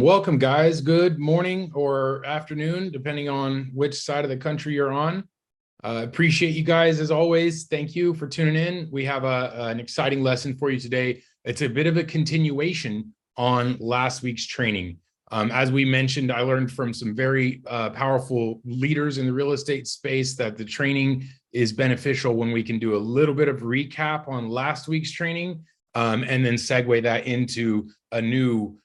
Welcome, guys. Good morning or afternoon, depending on which side of the country you're on. Appreciate you guys as always. Thank you for tuning in. We have an exciting lesson for you today. It's a bit of a continuation on last week's training. As we mentioned, I learned from some very powerful leaders in the real estate space that the training is beneficial when we can do a little bit of recap on last week's training and then segue that into a new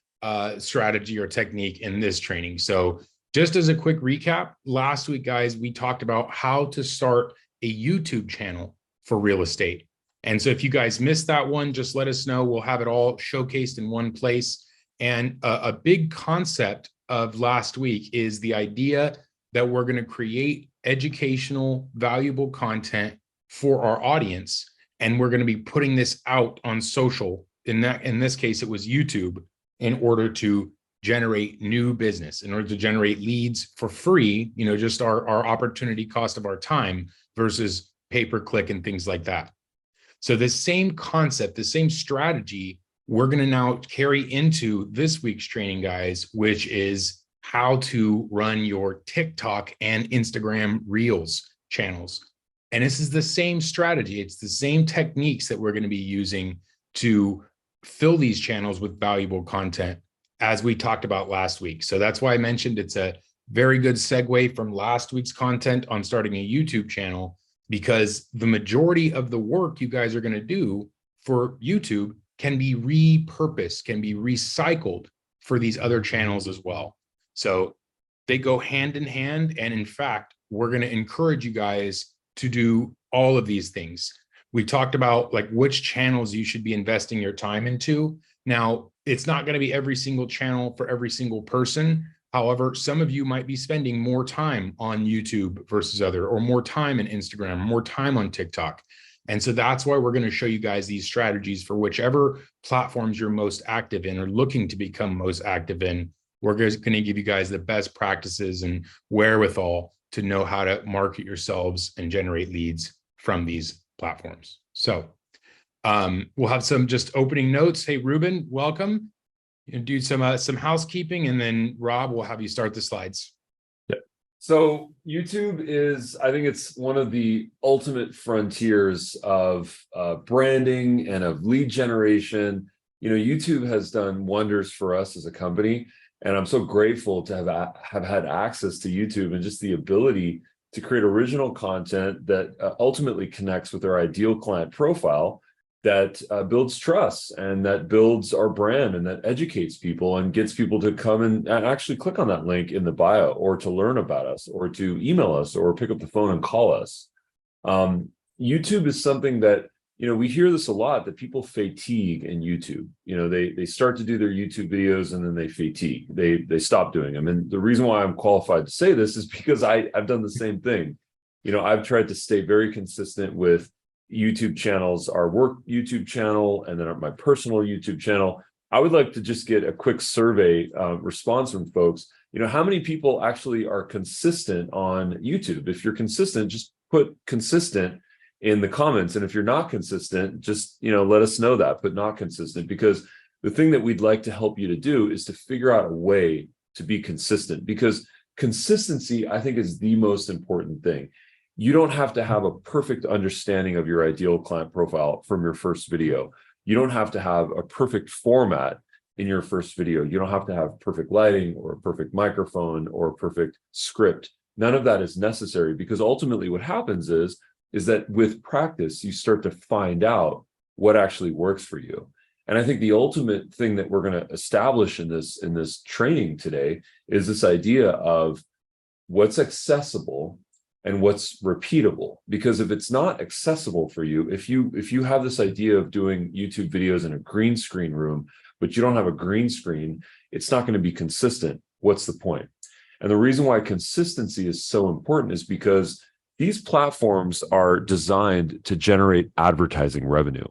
strategy or technique in this training. So just as a quick recap, last week, guys, we talked about how to start a YouTube channel for real estate. And so if you guys missed that one, just let us know. We'll have it all showcased in one place. And a big concept of last week is the idea that we're going to create educational, valuable content for our audience. And we're going to be putting this out on social. In this case, it was YouTube, in order to generate new business, in order to generate leads for free, just our opportunity cost of our time versus pay-per-click and things like that. So the same concept, the same strategy, we're going to now carry into this week's training, guys, which is how to run your TikTok and Instagram Reels channels. And this is the same strategy. It's the same techniques that we're going to be using to fill these channels with valuable content as we talked about last week. So that's why I mentioned it's a very good segue from last week's content on starting a YouTube channel, because the majority of the work you guys are going to do for YouTube can be repurposed, can be recycled for these other channels as well. So they go hand in hand. And in fact, we're going to encourage you guys to do all of these things. We talked about like which channels you should be investing your time into. Now, it's not going to be every single channel for every single person. However, some of you might be spending more time on YouTube versus other, or more time in Instagram, more time on TikTok. And so that's why we're going to show you guys these strategies for whichever platforms you're most active in or looking to become most active in. We're going to give you guys the best practices and wherewithal to know how to market yourselves and generate leads from these platforms. So we'll have some just opening notes. Hey, Ruben, welcome. You do some housekeeping, and then Rob will have you start the slides. Yeah. So YouTube is, I think it's one of the ultimate frontiers of branding and of lead generation. YouTube has done wonders for us as a company, and I'm so grateful to have had access to YouTube and just the ability to create original content that ultimately connects with our ideal client profile, that builds trust and that builds our brand and that educates people and gets people to come and actually click on that link in the bio, or to learn about us, or to email us, or pick up the phone and call us. YouTube is something that, we hear this a lot, that people fatigue in YouTube. They start to do their YouTube videos and then they fatigue. They stop doing them. And the reason why I'm qualified to say this is because I've done the same thing. I've tried to stay very consistent with YouTube channels, our work YouTube channel, and then my personal YouTube channel. I would like to just get a quick survey response from folks. How many people actually are consistent on YouTube? If you're consistent, just put consistent in the comments. And if you're not consistent, just, let us know that, but not consistent, because the thing that we'd like to help you to do is to figure out a way to be consistent, because consistency, I think, is the most important thing. You don't have to have a perfect understanding of your ideal client profile from your first video. You don't have to have a perfect format in your first video. You don't have to have perfect lighting or a perfect microphone or a perfect script. None of that is necessary, because ultimately what happens is that with practice, you start to find out what actually works for you. And I think the ultimate thing that we're going to establish in this training today is this idea of what's accessible and what's repeatable. Because if it's not accessible for you, if you have this idea of doing YouTube videos in a green screen room, but you don't have a green screen, it's not going to be consistent. What's the point? And the reason why consistency is so important is because these platforms are designed to generate advertising revenue.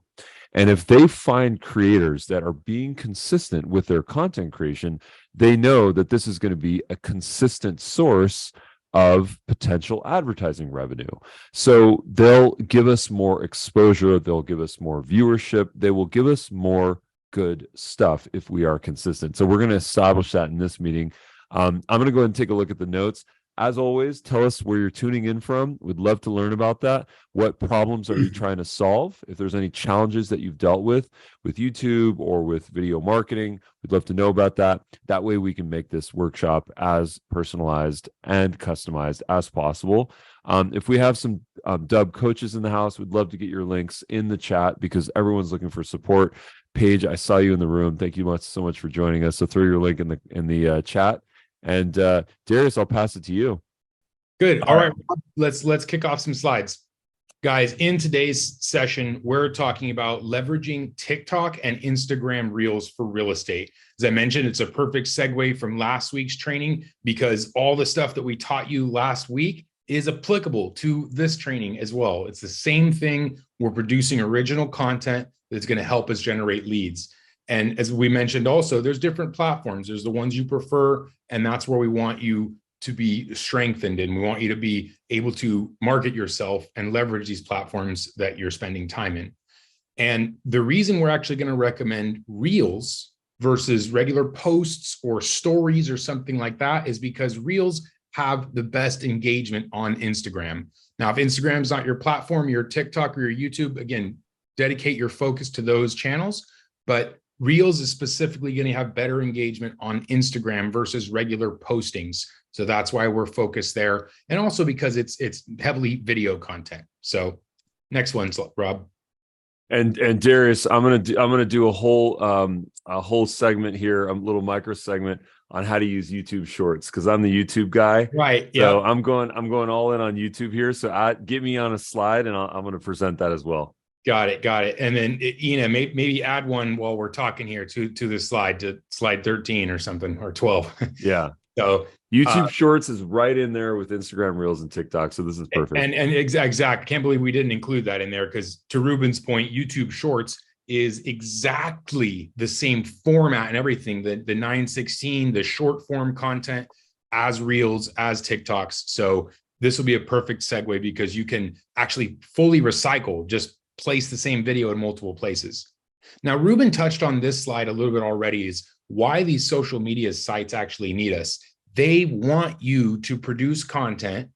And if they find creators that are being consistent with their content creation, they know that this is going to be a consistent source of potential advertising revenue. So they'll give us more exposure, they'll give us more viewership, they will give us more good stuff if we are consistent. So we're going to establish that in this meeting. I'm going to go ahead and take a look at the notes. As always, tell us where you're tuning in from. We'd love to learn about that. What problems are you trying to solve? If there's any challenges that you've dealt with YouTube or with video marketing, we'd love to know about that. That way we can make this workshop as personalized and customized as possible. If we have some Dubb coaches in the house, we'd love to get your links in the chat because everyone's looking for support. Paige, I saw you in the room. Thank you so much for joining us. So throw your link in the chat. And Darius, I'll pass it to you. Good. All right. Let's kick off some slides. Guys, in today's session, we're talking about leveraging TikTok and Instagram Reels for real estate. As I mentioned, it's a perfect segue from last week's training because all the stuff that we taught you last week is applicable to this training as well. It's the same thing. We're producing original content that's going to help us generate leads. And as we mentioned also, there's different platforms. There's the ones you prefer, and that's where we want you to be strengthened. And we want you to be able to market yourself and leverage these platforms that you're spending time in. And the reason we're actually going to recommend Reels versus regular posts or stories or something like that is because Reels have the best engagement on Instagram. Now, if Instagram's not your platform, your TikTok or your YouTube, again, dedicate your focus to those channels. But Reels is specifically going to have better engagement on Instagram versus regular postings. So that's why we're focused there. And also because it's heavily video content. So next one, Rob. And Darius, I'm gonna do a whole segment here, a little micro segment on how to use YouTube Shorts because I'm the YouTube guy. Right. So yeah. I'm going all in on YouTube here. So get me on a slide, and I'm going to present that as well. Got it. And then Ina, maybe add one while we're talking here to the slide, to slide 13 or something, or 12. Yeah. So YouTube Shorts is right in there with Instagram Reels and TikTok. So this is perfect. And exact. Can't believe we didn't include that in there because to Ruben's point, YouTube Shorts is exactly the same format and everything, the 916, the short form content as Reels, as TikToks. So this will be a perfect segue because you can actually fully recycle, just place the same video in multiple places. Now, Ruben touched on this slide a little bit already, is why these social media sites actually need us. They want you to produce content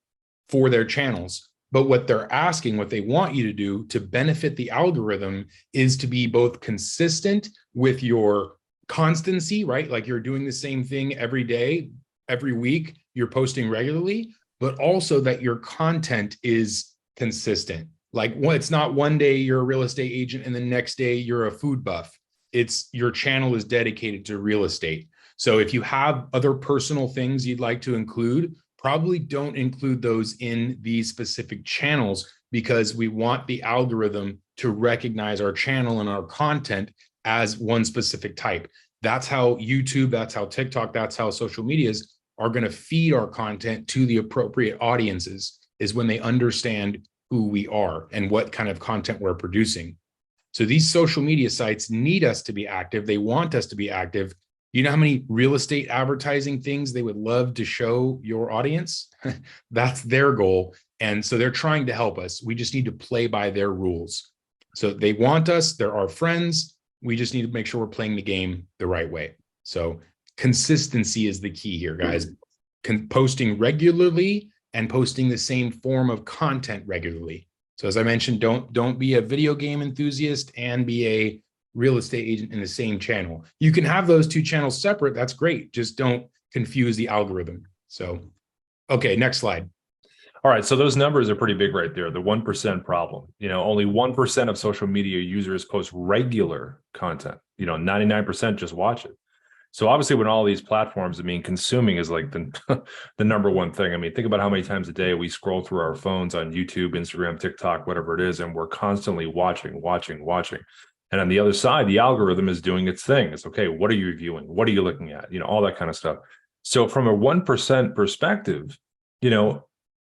for their channels, but what they're asking, what they want you to do to benefit the algorithm is to be both consistent with your constancy, right? Like you're doing the same thing every day, every week, you're posting regularly, but also that your content is consistent. Like it's not one day you're a real estate agent and the next day you're a food buff. It's your channel is dedicated to real estate. So if you have other personal things you'd like to include, probably don't include those in these specific channels because we want the algorithm to recognize our channel and our content as one specific type. That's how YouTube, that's how TikTok, that's how social medias are going to feed our content to the appropriate audiences, is when they understand who we are and what kind of content we're producing. So these social media sites need us to be active. They want us to be active. You know how many real estate advertising things they would love to show your audience? That's their goal. And so they're trying to help us. We just need to play by their rules. So they want us, they're our friends. We just need to make sure we're playing the game the right way. So consistency is the key here, guys. Posting regularly and posting the same form of content regularly. So as I mentioned, don't be a video game enthusiast and be a real estate agent in the same channel. You can have those two channels separate. That's great. Just don't confuse the algorithm. So, okay, next slide. All right, so those numbers are pretty big right there. The 1% problem. Only 1% of social media users post regular content. 99% just watch it. So obviously, when all these platforms, consuming is like the number one thing. Think about how many times a day we scroll through our phones on YouTube, Instagram, TikTok, whatever it is, and we're constantly watching. And on the other side, the algorithm is doing its thing. It's okay. What are you viewing? What are you looking at? All that kind of stuff. So from a 1% perspective,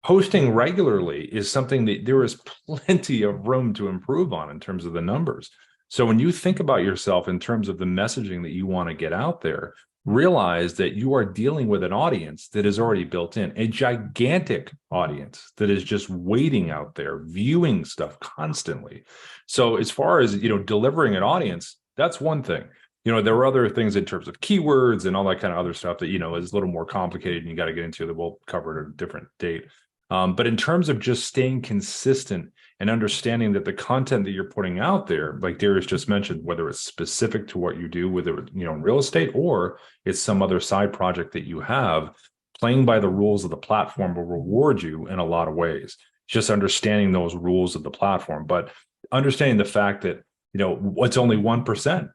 posting regularly is something that there is plenty of room to improve on in terms of the numbers. So when you think about yourself in terms of the messaging that you want to get out there, realize that you are dealing with an audience that is already built in, a gigantic audience that is just waiting out there, viewing stuff constantly. So as far as, delivering an audience, That's one thing. There are other things in terms of keywords and all that kind of other stuff that, is a little more complicated and you got to get into that we'll cover at a different date. But in terms of just staying consistent and understanding that the content that you're putting out there, like Darius just mentioned, whether it's specific to what you do, whether it's, in real estate or it's some other side project that you have, playing by the rules of the platform will reward you in a lot of ways. Just understanding those rules of the platform, but understanding the fact that, it's only 1%,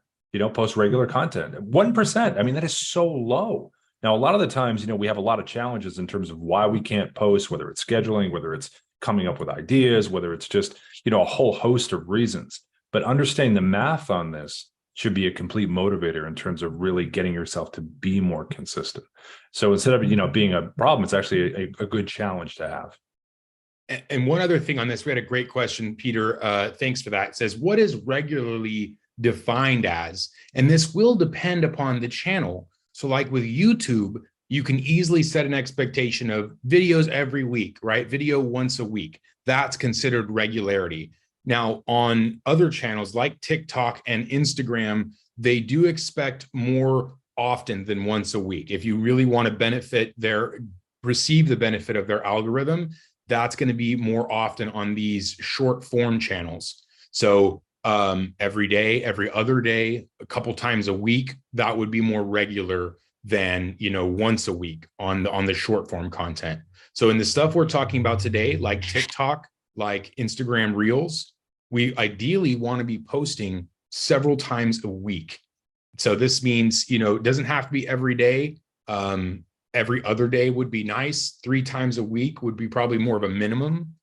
post regular content. 1%. I mean, that is so low. Now, a lot of the times, we have a lot of challenges in terms of why we can't post, whether it's scheduling, whether it's coming up with ideas, whether it's just, a whole host of reasons. But understanding the math on this should be a complete motivator in terms of really getting yourself to be more consistent. So instead of, being a problem, it's actually a good challenge to have. And one other thing on this, we had a great question, Peter. Thanks for that. It says, what is regularly defined as? And this will depend upon the channel. So like with YouTube, you can easily set an expectation of videos every week, right? Video once a week. That's considered regularity. Now, on other channels like TikTok and Instagram, they do expect more often than once a week. If you really want to receive the benefit of their algorithm, that's going to be more often on these short form channels. So every day, every other day, a couple times a week, that would be more regular than, once a week on the short form content. So in the stuff we're talking about today, like TikTok, like Instagram Reels, we ideally want to be posting several times a week. So this means, it doesn't have to be every day. Every other day would be nice. 3 times a week would be probably more of a minimum.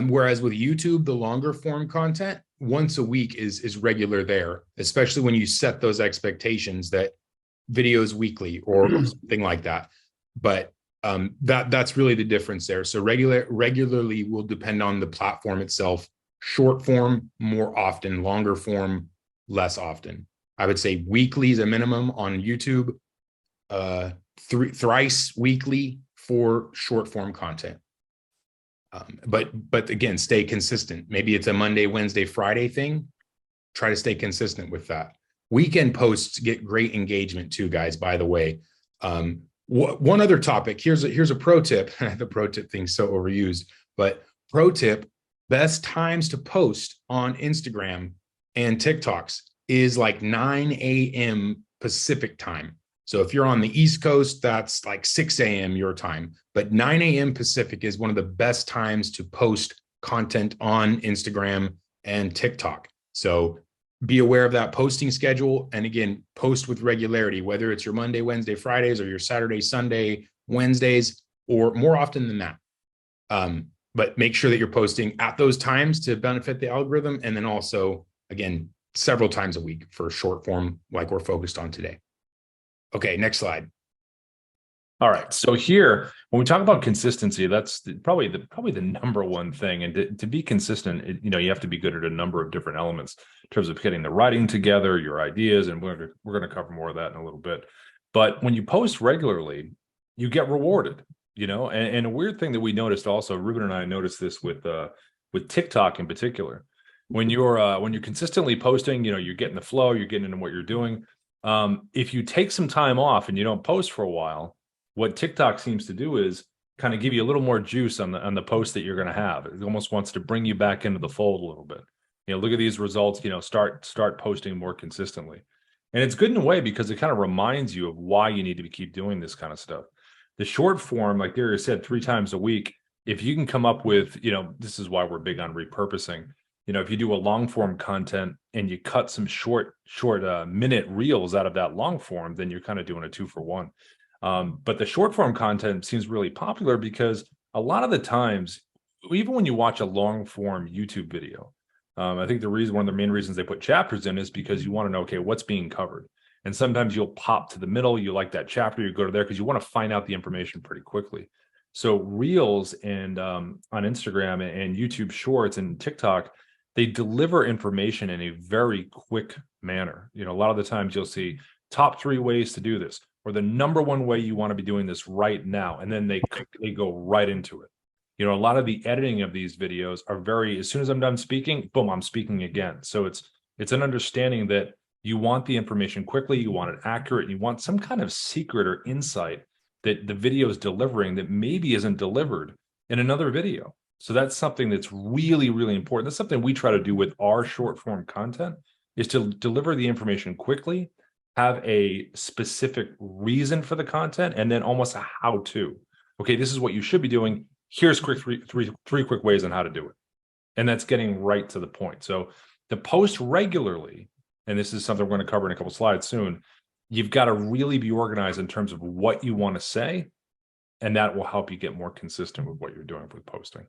Whereas with YouTube, the longer form content, once a week is regular there, especially when you set those expectations that videos weekly or something like that. But that's really the difference there. So regularly will depend on the platform itself. Short form more often, longer form less often. I would say weekly is a minimum on YouTube. Thrice weekly for short form content. But again, stay consistent. Maybe it's a Monday, Wednesday, Friday thing. Try to stay consistent with that. Weekend posts get great engagement too, guys, by the way. One other topic, here's a pro tip. The pro tip thing's so overused, but pro tip, best times to post on Instagram and TikToks is like 9 a.m. Pacific time. So if you're on the East Coast, that's like 6 a.m. your time, but 9 a.m. Pacific is one of the best times to post content on Instagram and TikTok. So be aware of that posting schedule. And again, post with regularity, whether it's your Monday, Wednesday, Fridays, or your Saturday, Sunday, Wednesdays, or more often than that. But make sure that you're posting at those times to benefit the algorithm. And then also, again, several times a week for short form, like we're focused on today. Okay, next slide. All right. So here, when we talk about consistency, that's probably the number one thing. And to be consistent, you have to be good at a number of different elements in terms of getting the writing together, your ideas, and we're going to cover more of that in a little bit. But when you post regularly, you get rewarded. And a weird thing that we noticed also, Ruben and I noticed this with TikTok in particular. When you're consistently posting, you're getting the flow, you're getting into what you're doing. If you take some time off and you don't post for a while, what TikTok seems to do is kind of give you a little more juice on the post that you're going to have. It almost wants to bring you back into the fold a little bit. Look at these results, start posting more consistently. And it's good in a way because it kind of reminds you of why you need to keep doing this kind of stuff. The short form, like Darius said, 3 times a week, if you can come up with, this is why we're big on repurposing. If you do a long form content and you cut some short minute reels out of that long form, then you're kind of doing a 2-for-1. But the short form content seems really popular because a lot of the times, even when you watch a long form YouTube video, I think one of the main reasons they put chapters in is because you want to know, okay, what's being covered. And sometimes you'll pop to the middle, you like that chapter, you go to there because you want to find out the information pretty quickly. So Reels and on Instagram and YouTube Shorts and TikTok, they deliver information in a very quick manner. A lot of the times you'll see top 3 ways to do this, or the number 1 way you want to be doing this right now. And then they go right into it. A lot of the editing of these videos are as soon as I'm done speaking, boom, I'm speaking again. So it's an understanding that You want the information quickly, you want it accurate, you want some kind of secret or insight that the video is delivering that maybe isn't delivered in another video. So that's something that's really, really important. That's something we try to do with our short form content, is to deliver the information quickly, have a specific reason for the content, and then almost a how-to. Okay, this is what you should be doing. Here's three quick ways on how to do it. And that's getting right to the point. So to post regularly, and this is something we're going to cover in a couple slides soon, you've got to really be organized in terms of what you want to say, and that will help you get more consistent with what you're doing with posting.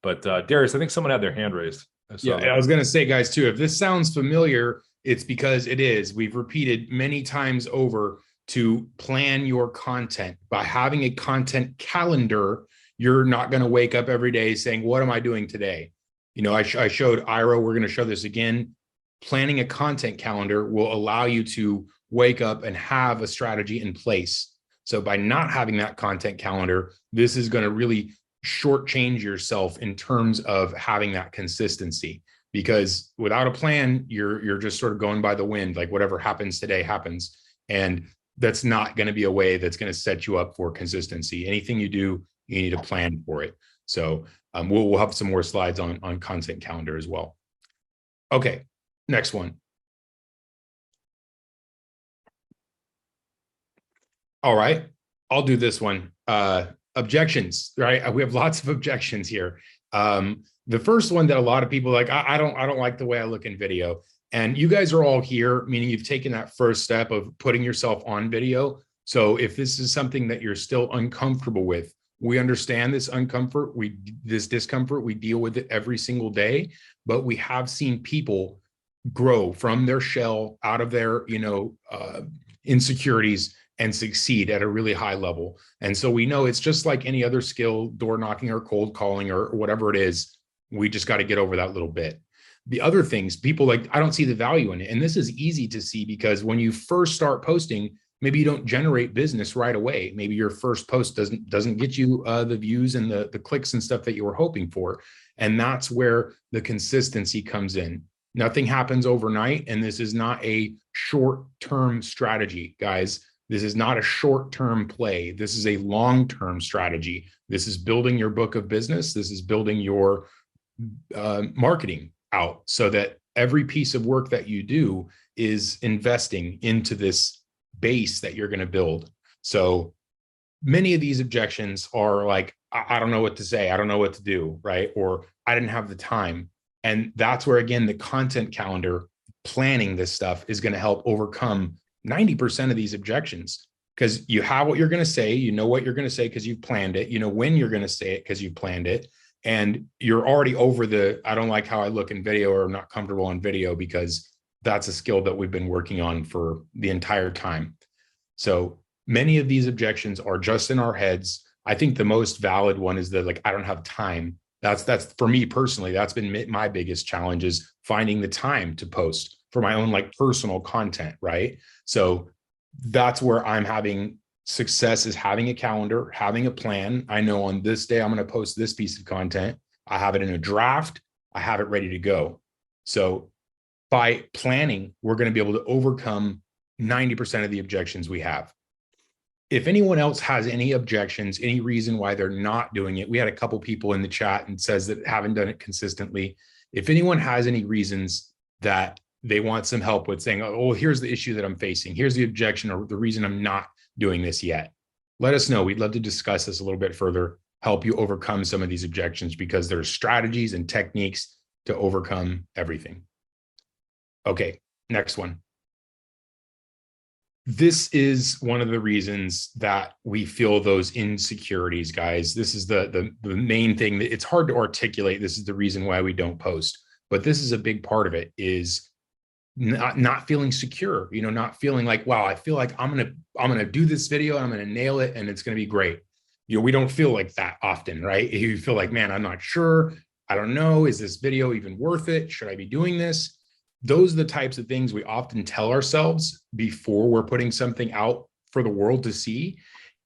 But Darius, I think someone had their hand raised. Yeah, I was going to say, guys, too, if this sounds familiar, it's because it is. We've repeated many times over to plan your content. By having a content calendar, you're not going to wake up every day saying, what am I doing today? You know, I showed Ira, we're going to show this again. Planning a content calendar will allow you to wake up and have a strategy in place. So by not having that content calendar, this is going to really shortchange yourself in terms of having that consistency, because without a plan, you're just sort of going by the wind, like whatever happens today happens. And that's not going to be a way that's going to set you up for consistency. Anything you do, you need to plan for it. So we'll have some more slides on content calendar as well. Okay, next one. All right, I'll do this one. Objections, right? We have lots of objections here. The first one that a lot of people like, I don't like the way I look in video. And you guys are all here, meaning you've taken that first step of putting yourself on video. So if this is something that you're still uncomfortable with, we understand this discomfort, we deal with it every single day, but we have seen people grow from their shell, out of their, insecurities, and succeed at a really high level. And so we know it's just like any other skill, door knocking or cold calling or whatever it is, we just got to get over that little bit. The other things, people like, I don't see the value in it. And this is easy to see because when you first start posting, maybe you don't generate business right away. Maybe your first post doesn't get you the views and the clicks and stuff that you were hoping for. And that's where the consistency comes in. Nothing happens overnight. And this is not a short-term strategy, guys. This is not a short-term play. This is a long-term strategy. This is building your book of business. This is building your marketing out so that every piece of work that you do is investing into this base that you're going to build. So many of these objections are like, I don't know what to say. I don't know what to do, right? Or I didn't have the time. And that's where, again, the content calendar, planning this stuff is going to help overcome 90% of these objections, because you have what you're going to say, you know what you're going to say because you've planned it, you know when you're going to say it because you've planned it, and you're already over the I don't like how I look in video or I'm not comfortable on video, because that's a skill that we've been working on for the entire time. So many of these objections are just in our heads. I think the most valid one is that, like, I don't have time. That's for me personally, that's been my biggest challenge, is finding the time to post for my own like personal content, right? So that's where I'm having success, is having a calendar, having a plan. I know on this day, I'm going to post this piece of content. I have it in a draft. I have it ready to go. So by planning, we're going to be able to overcome 90% of the objections we have. If anyone else has any objections, any reason why they're not doing it, we had a couple people in the chat and says that haven't done it consistently. If anyone has any reasons that they want some help with, saying, oh, here's the issue that I'm facing, here's the objection or the reason I'm not doing this yet, let us know. We'd love to discuss this a little bit further, help you overcome some of these objections, because there's strategies and techniques to overcome everything. Okay, next one. This is one of the reasons that we feel those insecurities, guys. This is the main thing that it's hard to articulate. This is the reason why we don't post, but this is a big part of it, is not feeling secure, not feeling like, wow, I feel like I'm going to do this video and I'm going to nail it and it's going to be great. We don't feel like that often, right? You feel like, man, I'm not sure. I don't know. Is this video even worth it? Should I be doing this? Those are the types of things we often tell ourselves before we're putting something out for the world to see.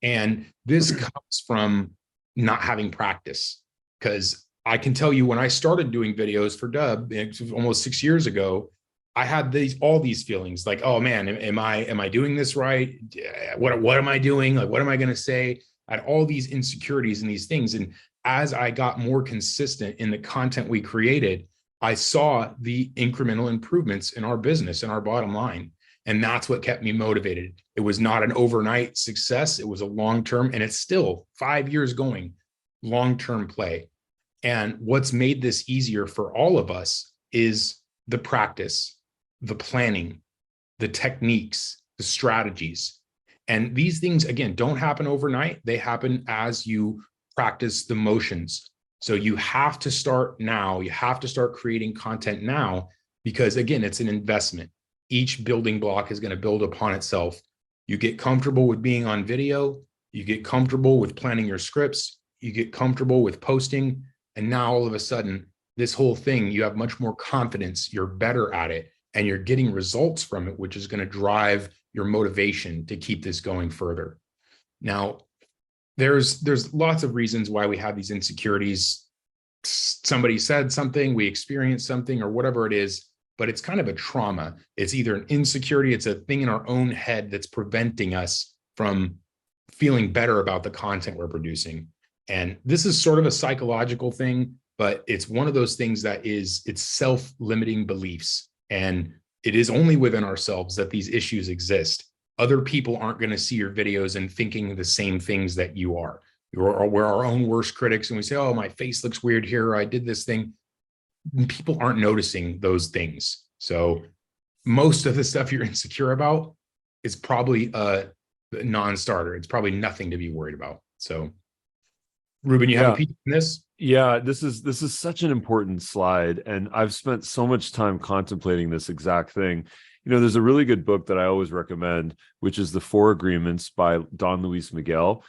And this comes from not having practice. Because I can tell you, when I started doing videos for Dubb, almost 6 years ago, I had all these feelings like, oh man, am I doing this right? What am I doing? Like, what am I going to say? I had all these insecurities and these things. And as I got more consistent in the content we created, I saw the incremental improvements in our business and our bottom line. And that's what kept me motivated. It was not an overnight success. It was a long-term, and it's still 5 years going, long-term play. And what's made this easier for all of us is the practice, the planning, the techniques, the strategies. And these things, again, don't happen overnight. They happen as you practice the motions. So you have to start now. You have to start creating content now, because again, it's an investment. Each building block is going to build upon itself. You get comfortable with being on video. You get comfortable with planning your scripts. You get comfortable with posting. And now all of a sudden, this whole thing, you have much more confidence. You're better at it, and you're getting results from it, which is going to drive your motivation to keep this going further. Now, there's lots of reasons why we have these insecurities. Somebody said something, we experienced something, or whatever it is, but it's kind of a trauma. It's either an insecurity, it's a thing in our own head that's preventing us from feeling better about the content we're producing. And this is sort of a psychological thing, but it's one of those things that it's self-limiting beliefs. And it is only within ourselves that these issues exist. Other people aren't going to see your videos and thinking the same things that you are. We're our own worst critics, and we say, oh, my face looks weird here, I did this thing. People aren't noticing those things. So most of the stuff you're insecure about is probably a non-starter. It's probably nothing to be worried about. So Ruben, you have a piece in this? Yeah, this is such an important slide, and I've spent so much time contemplating this exact thing. You know, there's a really good book that I always recommend, which is The Four Agreements by Don Luis Miguel.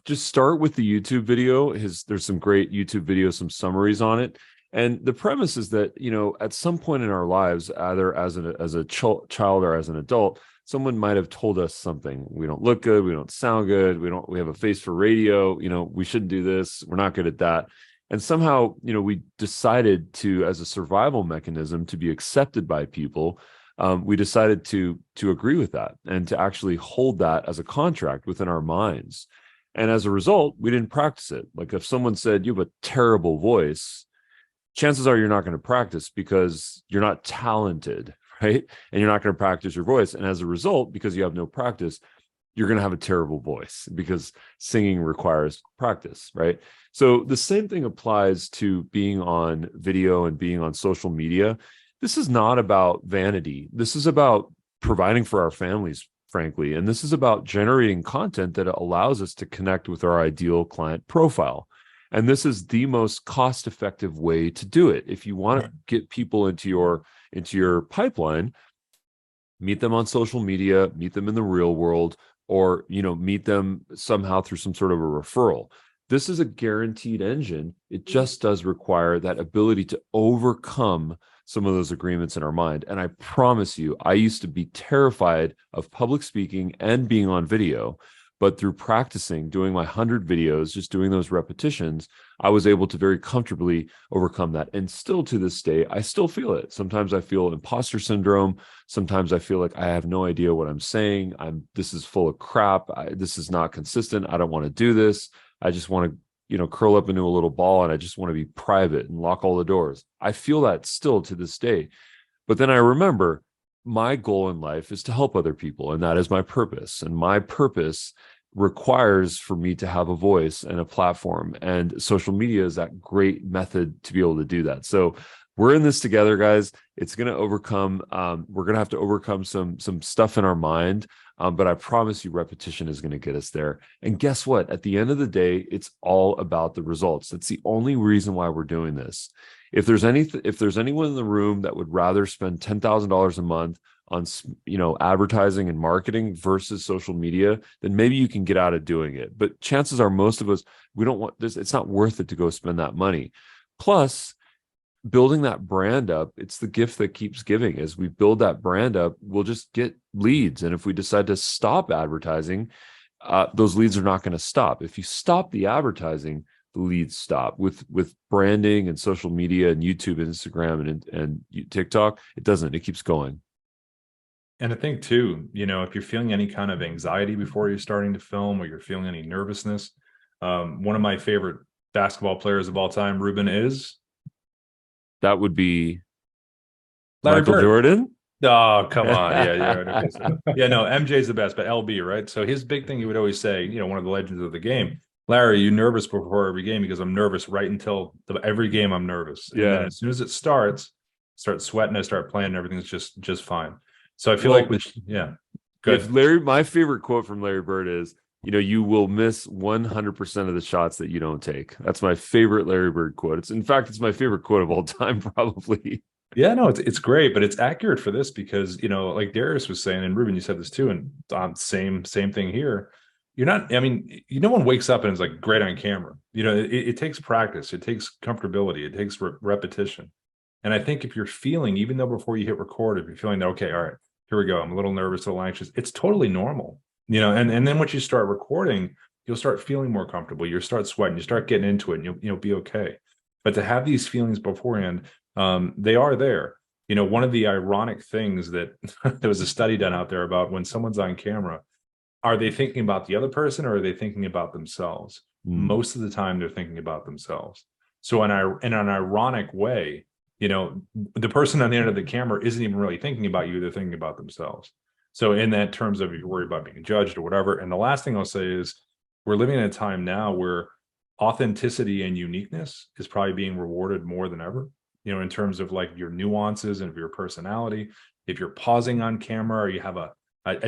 Just start with the YouTube video. There's some great YouTube videos, some summaries on it. And the premise is that, you know, at some point in our lives, either as a child or as an adult, someone might have told us something. We don't look good. We don't sound good. We have a face for radio. You know, we shouldn't do this. We're not good at that. And somehow, you know, we decided to, as a survival mechanism, to be accepted by people. We decided to agree with that and to actually hold that as a contract within our minds. And as a result, we didn't practice it. Like if someone said, you have a terrible voice, chances are you're not going to practice because you're not talented, right? And you're not going to practice your voice. And as a result, because you have no practice, you're going to have a terrible voice because singing requires practice, right? So the same thing applies to being on video and being on social media. This is not about vanity. This is about providing for our families, frankly. And this is about generating content that allows us to connect with our ideal client profile. And this is the most cost-effective way to do it. If you want to get people into your pipeline, meet them on social media, meet them in the real world, or, you know, meet them somehow through some sort of a referral. This is a guaranteed engine. It just does require that ability to overcome some of those agreements in our mind. And I promise you, I used to be terrified of public speaking and being on video. But through practicing, doing my 100 videos, just doing those repetitions, I was able to very comfortably overcome that. And still to this day, I still feel it. Sometimes I feel imposter syndrome. Sometimes I feel like I have no idea what I'm saying. This is full of crap. This is not consistent. I don't want to do this. I just want to, you know, curl up into a little ball and I just want to be private and lock all the doors. I feel that still to this day. But then I remember, my goal in life is to help other people, and that is my purpose. And my purpose requires for me to have a voice and a platform, and social media is that great method to be able to do that. So we're in this together, guys. It's going to overcome, we're going to have to overcome some stuff in our mind, but I promise you repetition is going to get us there. And guess what? At the end of the day, it's all about the results. That's the only reason why we're doing this. If there's anyone in the room that would rather spend $10,000 a month on, you know, advertising and marketing versus social media, then maybe you can get out of doing it. But chances are most of us, we don't want this. It's not worth it to go spend that money. Plus, building that brand up, it's the gift that keeps giving. As we build that brand up, we'll just get leads. And if we decide to stop advertising, those leads are not going to stop. If you stop the advertising, the leads stop. With branding and social media and YouTube, Instagram, and TikTok, it doesn't. It keeps going. And I think too, if you're feeling any kind of anxiety before you're starting to film, or you're feeling any nervousness, one of my favorite basketball players of all time, Ruben, is that would be Larry Michael Bird. Jordan. Oh, come on. Yeah. Yeah, no, MJ's the best, but LB, right? So his big thing, he would always say, one of the legends of the game, Larry, you nervous before every game? Because I'm nervous right until every game I'm nervous. And then as soon as it starts, start sweating, I start playing, and everything's just fine. So I feel like good. Larry, my favorite quote from Larry Bird is, you will miss 100% of the shots that you don't take. That's my favorite Larry Bird quote. In fact, it's my favorite quote of all time, probably. Yeah, no, it's great, but it's accurate for this because, like Darius was saying, and Ruben, you said this too, and same thing here. No one wakes up and is like great on camera. It takes practice, it takes comfortability, it takes repetition. And I think if you're feeling, even though before you hit record, if you're feeling, okay, all right, here we go, I'm a little nervous, a little anxious, it's totally normal, and then once you start recording, you'll start feeling more comfortable, you'll start sweating, you start getting into it, and you'll be okay. But to have these feelings beforehand, they are there. One of the ironic things that there was a study done out there about when someone's on camera, are they thinking about the other person or are they thinking about themselves? Most of the time they're thinking about themselves. So in an ironic way, the person on the end of the camera isn't even really thinking about you, they're thinking about themselves. So in that terms of, you're worried about being judged or whatever. And the last thing I'll say is, we're living in a time now where authenticity and uniqueness is probably being rewarded more than ever, in terms of like your nuances and of your personality. If you're pausing on camera, or you have a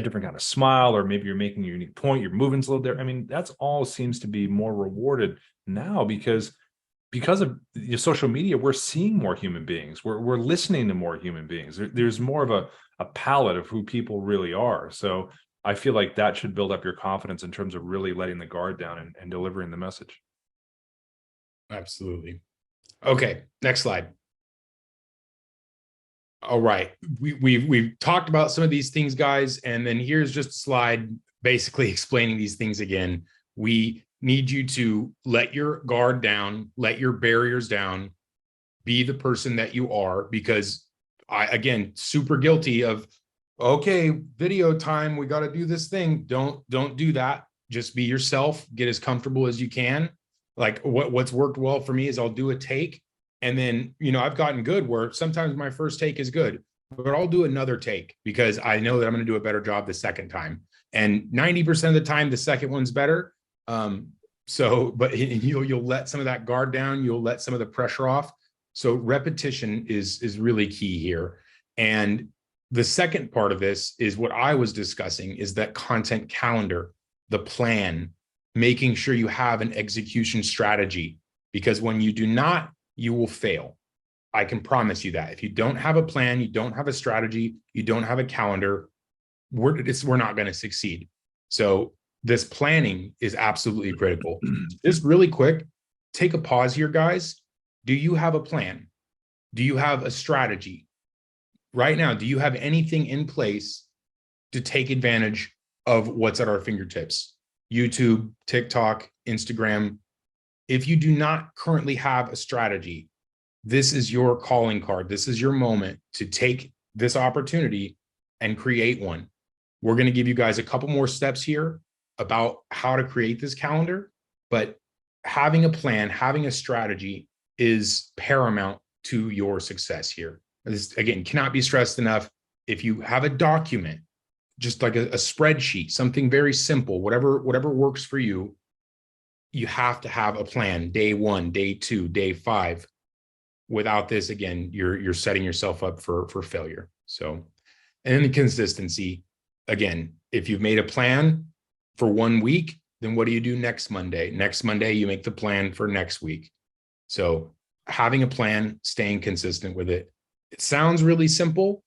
different kind of smile, or maybe you're making a unique point, your movements a little different. That's all seems to be more rewarded now because of social media. We're seeing more human beings. We're listening to more human beings. There's more of a palette of who people really are. So I feel like that should build up your confidence in terms of really letting the guard down and delivering the message. Absolutely. Okay, next slide. All right, we've talked about some of these things, guys, and then here's just a slide basically explaining these things again. We need you to let your guard down, let your barriers down, be the person that you are, because again, super guilty of, okay, video time, we got to do this thing. Don't do that. Just be yourself, get as comfortable as you can. Like what's worked well for me is I'll do a take. And then, I've gotten good where sometimes my first take is good, but I'll do another take because I know that I'm going to do a better job the second time. And 90% of the time, the second one's better. But you'll let some of that guard down. You'll let some of the pressure off. So repetition is really key here. And the second part of this is what I was discussing, is that content calendar, the plan, making sure you have an execution strategy, because when you do not, you will fail. I can promise you that. If you don't have a plan, you don't have a strategy, you don't have a calendar, we're not going to succeed. So this planning is absolutely critical. Just really quick, take a pause here, guys. Do you have a plan? Do you have a strategy? Right now, do you have anything in place to take advantage of what's at our fingertips? YouTube, TikTok, Instagram. If you do not currently have a strategy, this is your calling card. This is your moment to take this opportunity and create one. We're going to give you guys a couple more steps here about how to create this calendar, but having a plan, having a strategy is paramount to your success here. This, again, cannot be stressed enough. If you have a document, just like a spreadsheet, something very simple, whatever works for you, you have to have a plan. Day 1, day 2, day 5. Without this, again, you're setting yourself up for failure. So, and then the consistency. Again, if you've made a plan for 1 week, then what do you do next Monday? Next Monday, you make the plan for next week. So having a plan, staying consistent with it. It sounds really simple.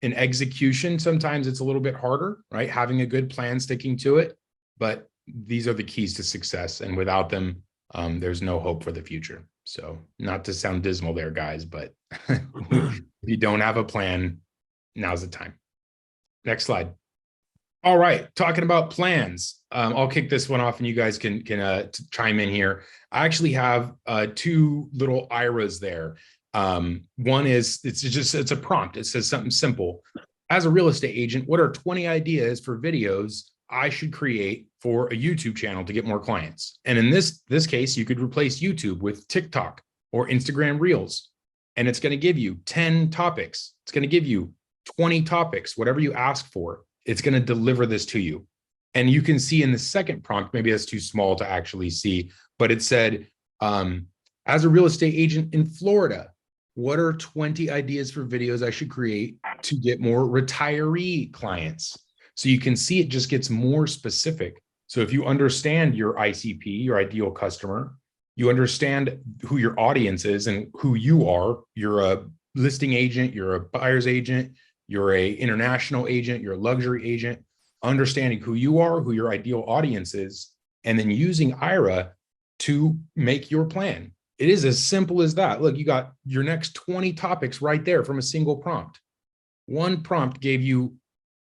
In execution, sometimes it's a little bit harder, right? Having a good plan, sticking to it. But these are the keys to success. And without them, there's no hope for the future. So not to sound dismal there, guys, but if you don't have a plan, now's the time. Next slide. All right, talking about plans. I'll kick this one off, and you guys can chime in here. I actually have two little IRAs there. One is it's a prompt. It says something simple. As a real estate agent, what are 20 ideas for videos I should create for a YouTube channel to get more clients? And in this case, you could replace YouTube with TikTok or Instagram Reels, and it's going to give you 10 topics. It's going to give you 20 topics, whatever you ask for. It's going to deliver this to you. And you can see in the second prompt, maybe that's too small to actually see, but it said, as a real estate agent in Florida, what are 20 ideas for videos I should create to get more retiree clients? So you can see it just gets more specific. So if you understand your ICP, your ideal customer, you understand who your audience is and who you are. You're a listing agent, you're a buyer's agent, you're a international agent, you're a luxury agent, understanding who you are, who your ideal audience is, and then using IRA to make your plan. It is as simple as that. Look, you got your next 20 topics right there from a single prompt. One prompt gave you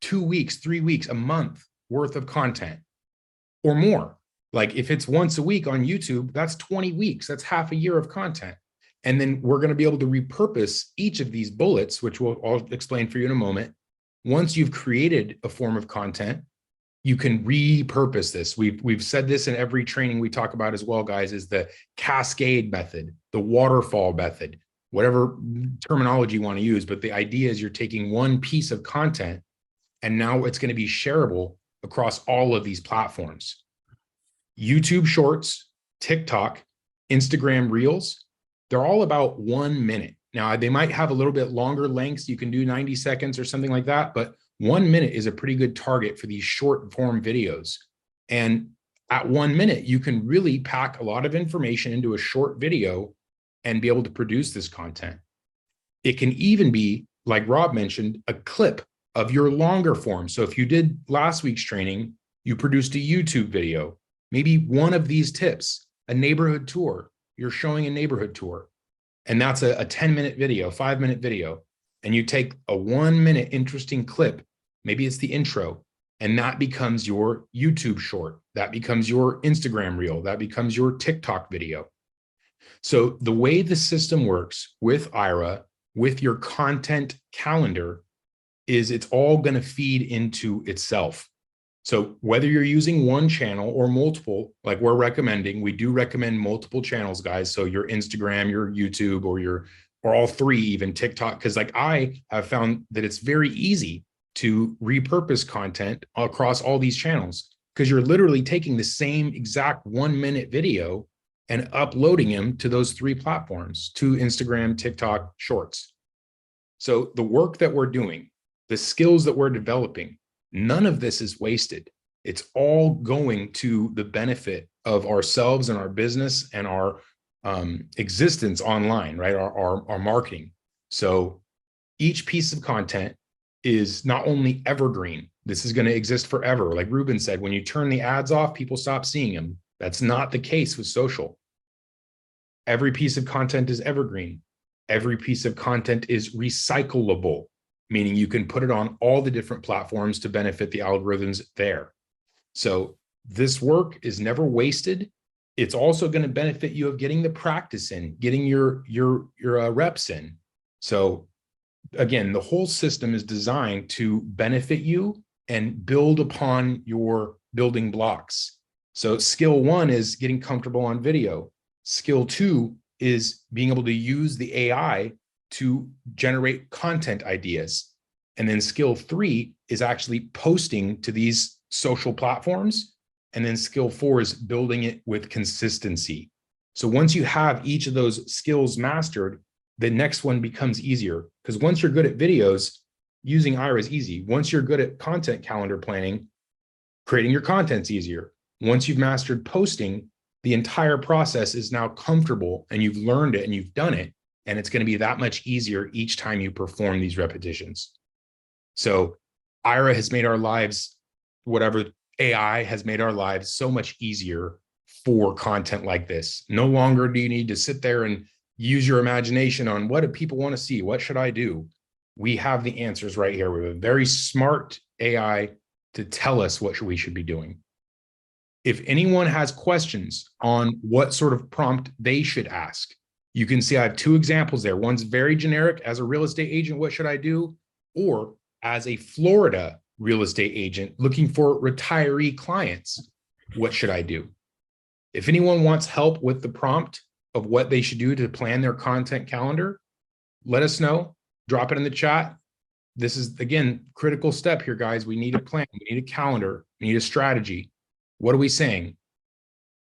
2 weeks, 3 weeks, a month worth of content or more. Like if it's once a week on YouTube, that's 20 weeks. That's half a year of content. And then we're going to be able to repurpose each of these bullets, which I'll explain for you in a moment. Once you've created a form of content, you can repurpose this. We've said this in every training we talk about as well, guys, is the cascade method, the waterfall method, whatever terminology you want to use. But the idea is you're taking one piece of content and now it's going to be shareable across all of these platforms. YouTube Shorts, TikTok, Instagram Reels, they're all about 1 minute. Now, they might have a little bit longer lengths. You can do 90 seconds or something like that, but 1 minute is a pretty good target for these short form videos. And at 1 minute, you can really pack a lot of information into a short video and be able to produce this content. It can even be, like Rob mentioned, a clip of your longer form. So if you did last week's training, you produced a YouTube video, maybe one of these tips, a neighborhood tour. You're showing a neighborhood tour, and that's a 10-minute video, 5-minute video. And you take a 1 minute interesting clip, maybe it's the intro, and that becomes your YouTube short. That becomes your Instagram reel. That becomes your TikTok video. So the way the system works with IRA, with your content calendar, is it's all going to feed into itself. So whether you're using one channel or multiple, like we're recommending, we do recommend multiple channels, guys. So your Instagram, your YouTube, or all three, even TikTok, because like I have found that it's very easy to repurpose content across all these channels, because you're literally taking the same exact 1 minute video and uploading them to those three platforms, to Instagram, TikTok, Shorts. So the work that we're doing, the skills that we're developing, none of this is wasted. It's all going to the benefit of ourselves and our business and our existence online, right? Our marketing. So each piece of content is not only evergreen, this is going to exist forever. Like Ruben said, when you turn the ads off, people stop seeing them. That's not the case with social. Every piece of content is evergreen. Every piece of content is recyclable, meaning you can put it on all the different platforms to benefit the algorithms there. So this work is never wasted. It's also going to benefit you of getting the practice in, getting your reps in. So again, the whole system is designed to benefit you and build upon your building blocks. So skill one is getting comfortable on video. Skill two is being able to use the AI to generate content ideas. And then skill three is actually posting to these social platforms. And then skill four is building it with consistency. So once you have each of those skills mastered, the next one becomes easier, because once you're good at videos, using IRA is easy. Once you're good at content calendar planning, creating your content's easier. Once you've mastered posting, the entire process is now comfortable and you've learned it and you've done it. And it's going to be that much easier each time you perform these repetitions. So IRA has made our lives, whatever AI has made our lives, so much easier for content like this. No longer do you need to sit there and use your imagination on what do people want to see? What should I do? We have the answers right here. We have a very smart AI to tell us what we should be doing. If anyone has questions on what sort of prompt they should ask, you can see I have two examples there. One's very generic. As a real estate agent, what should I do? Or as a Florida real estate agent looking for retiree clients, what should I do? If anyone wants help with the prompt of what they should do to plan their content calendar, let us know. Drop it in the chat. This is, again, critical step here, guys. We need a plan. We need a calendar. We need a strategy. What are we saying?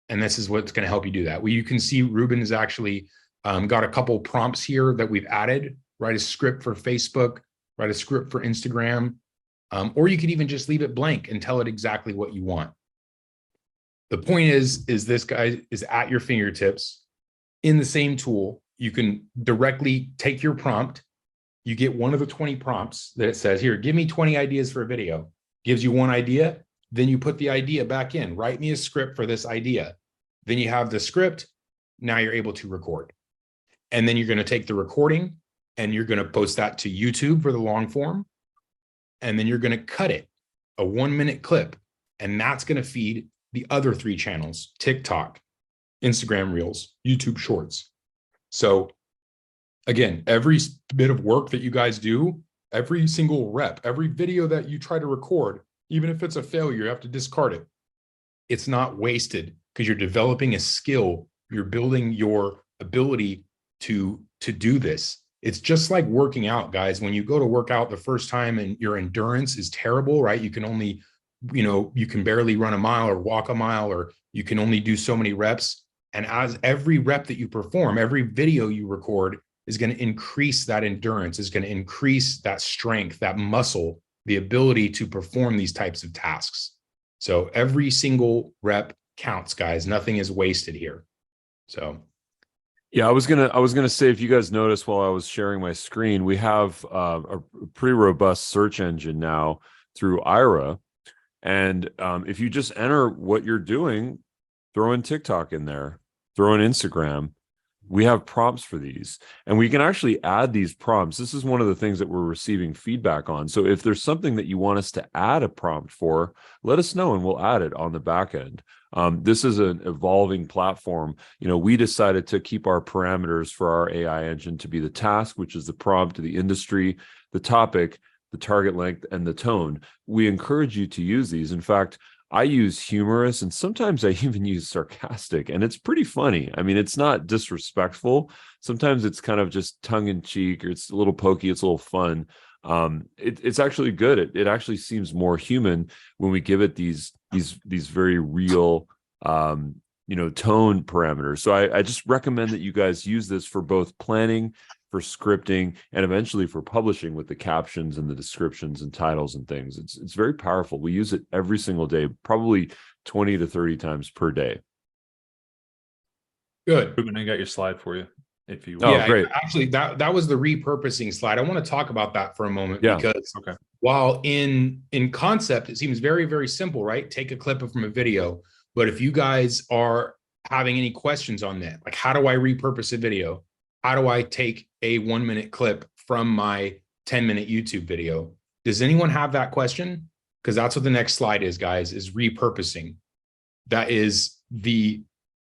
And this is what's going to help you do that. Well, you can see Ruben has actually got a couple prompts here that we've added. Write a script for Facebook, write a script for Instagram, or you could even just leave it blank and tell it exactly what you want. The point is this guy is at your fingertips in the same tool. You can directly take your prompt. You get one of the 20 prompts that it says, here, give me 20 ideas for a video. Gives you one idea. Then you put the idea back in. Write me a script for this idea. Then you have the script. Now you're able to record. And then you're going to take the recording and you're going to post that to YouTube for the long form. And then you're going to cut it, a 1-minute clip. And that's going to feed the other 3 channels, TikTok, Instagram Reels, YouTube Shorts. So again, every bit of work that you guys do, every single rep, every video that you try to record, even if it's a failure, you have to discard it. It's not wasted because you're developing a skill. You're building your ability to do this. It's just like working out, guys. When you go to work out the first time and your endurance is terrible, right? You can only, you can barely run a mile or walk a mile, or you can only do so many reps. And as every rep that you perform, every video you record is going to increase that endurance, is going to increase that strength, that muscle, the ability to perform these types of tasks. So every single rep counts, guys. Nothing is wasted here. So yeah, I was gonna say, if you guys noticed while I was sharing my screen, we have a pretty robust search engine now through Ira, and if you just enter what you're doing, throw in TikTok in there, throw in Instagram. We have prompts for these, and we can actually add these prompts. This is one of the things that we're receiving feedback on. So if there's something that you want us to add a prompt for, let us know and we'll add it on the back end. This is an evolving platform. We decided to keep our parameters for our AI engine to be the task, which is the prompt, the industry, the topic, the target length, and the tone. We encourage you to use these. In fact, I use humorous, and sometimes I even use sarcastic, and it's pretty funny. I mean, it's not disrespectful. Sometimes it's kind of just tongue in cheek, or it's a little pokey, it's a little fun. It's actually good. It actually seems more human when we give it these very real, tone parameters. So I just recommend that you guys use this for both planning, for scripting, and eventually for publishing with the captions and the descriptions and titles and things. It's very powerful. We use it every single day, probably 20 to 30 times per day. good. Ruben, I got your slide for you. If you Yeah, great. Actually, that was the repurposing slide. I want to talk about that for a moment, because while in concept, it seems very, very simple, right? Take a clip from a video. But if you guys are having any questions on that, like, how do I repurpose a video? How do I take a 1-minute clip from my 10-minute YouTube video? Does anyone have that question? Because that's what the next slide is, guys, is repurposing. That is the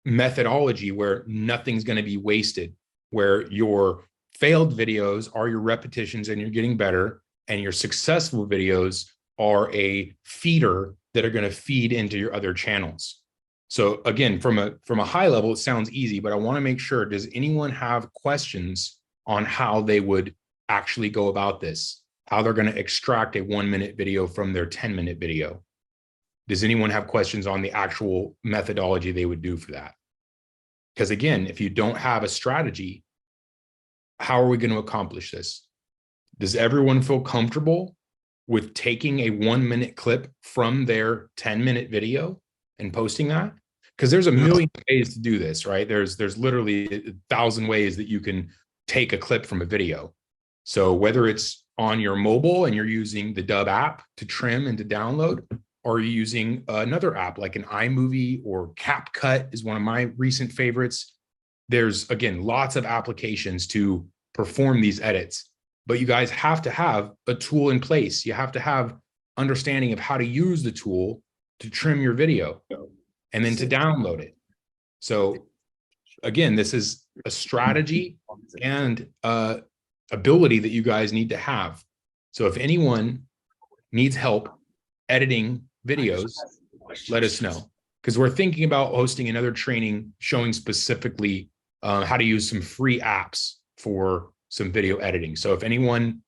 methodology where nothing's going to be wasted, where your failed videos are your repetitions and you're getting better, and your successful videos are a feeder that are going to feed into your other channels. So again, from a high level, it sounds easy, but I want to make sure, does anyone have questions on how they would actually go about this? How they're going to extract a 1-minute video from their 10-minute video? Does anyone have questions on the actual methodology they would do for that? Because again, if you don't have a strategy, how are we going to accomplish this? Does everyone feel comfortable with taking a 1-minute clip from their 10-minute video and posting that? Because there's a million ways to do this, right? There's literally 1,000 ways that you can take a clip from a video. So whether it's on your mobile and you're using the Dubb app to trim and to download, or you're using another app like an iMovie, or CapCut is one of my recent favorites. There's, again, lots of applications to perform these edits, but you guys have to have a tool in place. You have to have understanding of how to use the tool to trim your video and then to download it. So again, this is a strategy and ability that you guys need to have. So if anyone needs help editing videos, let us know, because we're thinking about hosting another training showing specifically how to use some free apps for some video editing. So if anyone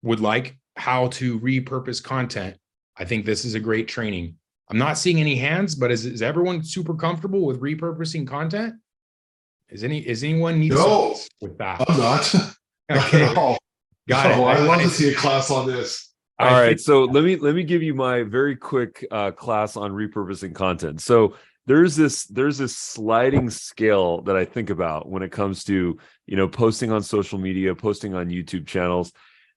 would like how to repurpose content, I think this is a great training. I'm not seeing any hands, but is everyone super comfortable with repurposing content? Is anyone need No, with that? I'm not. Okay. No. Got it. I'd love to see a class on this. All right, so let me give you my very quick class on repurposing content. So there's this sliding scale that I think about when it comes to, you know, posting on social media, posting on YouTube channels.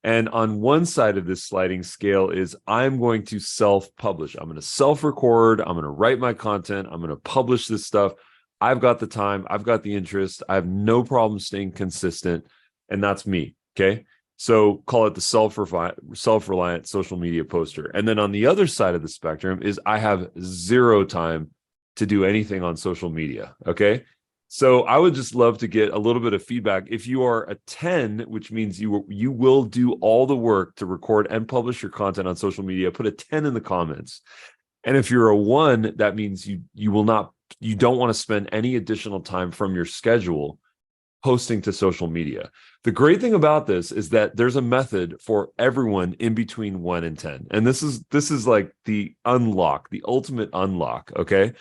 And on one side of this sliding scale is I'm going to self-publish. I'm going to self-record. I'm going to write my content. I'm going to publish this stuff. I've got the time. I've got the interest. I have no problem staying consistent. And that's me. Okay. So call it the self-reliant social media poster. And then on the other side of the spectrum is I have zero time to do anything on social media. Okay. So I would just love to get a little bit of feedback. If you are a 10, which means you will do all the work to record and publish your content on social media, put a 10 in the comments. And if you're a 1, that means you don't want to spend any additional time from your schedule posting to social media. The great thing about this is that there's a method for everyone in between 1 and 10. And this is like the unlock, the ultimate unlock. Okay.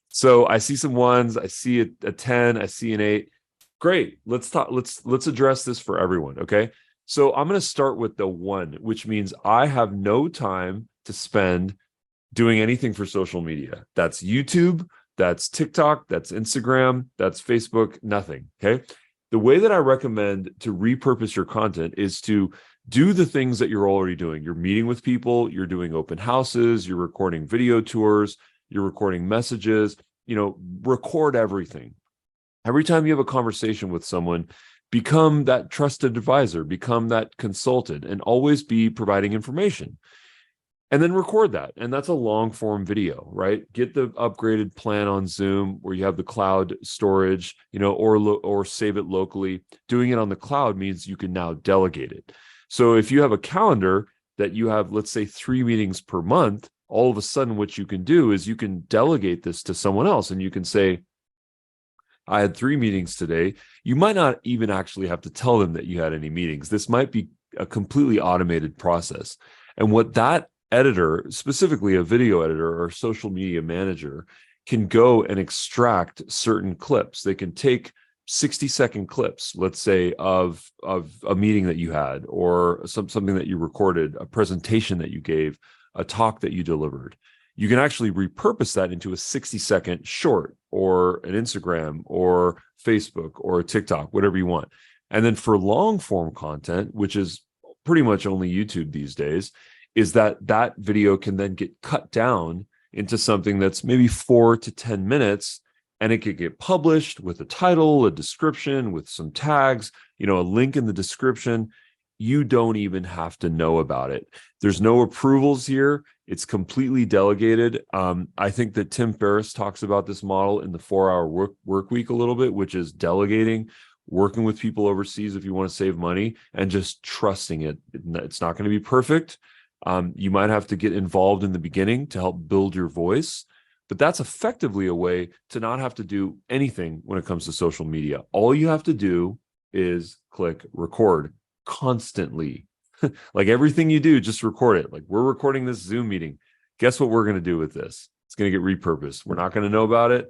So I see some 1s, I see a 10, I see an 8. Great. Let's address this for everyone. Okay. So I'm going to start with the 1, which means I have no time to spend doing anything for social media. That's YouTube, that's TikTok, that's Instagram, that's Facebook, nothing. Okay. The way that I recommend to repurpose your content is to do the things that you're already doing. You're meeting with people, you're doing open houses, you're recording video tours, you're recording messages, you know, record everything. Every time you have a conversation with someone, become that trusted advisor, become that consultant, and always be providing information. And then record that. And that's a long form video, right? Get the upgraded plan on Zoom where you have the cloud storage, you know, or save it locally. Doing it on the cloud means you can now delegate it. So if you have a calendar that you have, let's say 3 meetings per month, all of a sudden what you can do is you can delegate this to someone else, and you can say, I had 3 meetings today. You might not even actually have to tell them that you had any meetings. This might be a completely automated process. And what that editor, specifically a video editor or social media manager, can go and extract certain clips. They can take 60-second clips, let's say, of a meeting that you had, or something that you recorded, a presentation that you gave, a talk that you delivered. You can actually repurpose that into a 60-second short, or an Instagram or Facebook or a TikTok, whatever you want. And then for long form content, which is pretty much only YouTube these days, is that video can then get cut down into something that's maybe 4 to 10 minutes, and it could get published with a title, a description, with some tags, you know, a link in the description. You don't even have to know about it. There's no approvals here. It's completely delegated. I think that Tim Ferriss talks about this model in the 4-hour work week a little bit, which is delegating, working with people overseas if you want to save money, and just trusting it. It's not going to be perfect. You might have to get involved in the beginning to help build your voice, but that's effectively a way to not have to do anything when it comes to social media. All you have to do is click record constantly. Like everything you do, just record it. Like, we're recording this Zoom meeting. Guess what we're going to do with this? It's going to get repurposed. We're not going to know about it.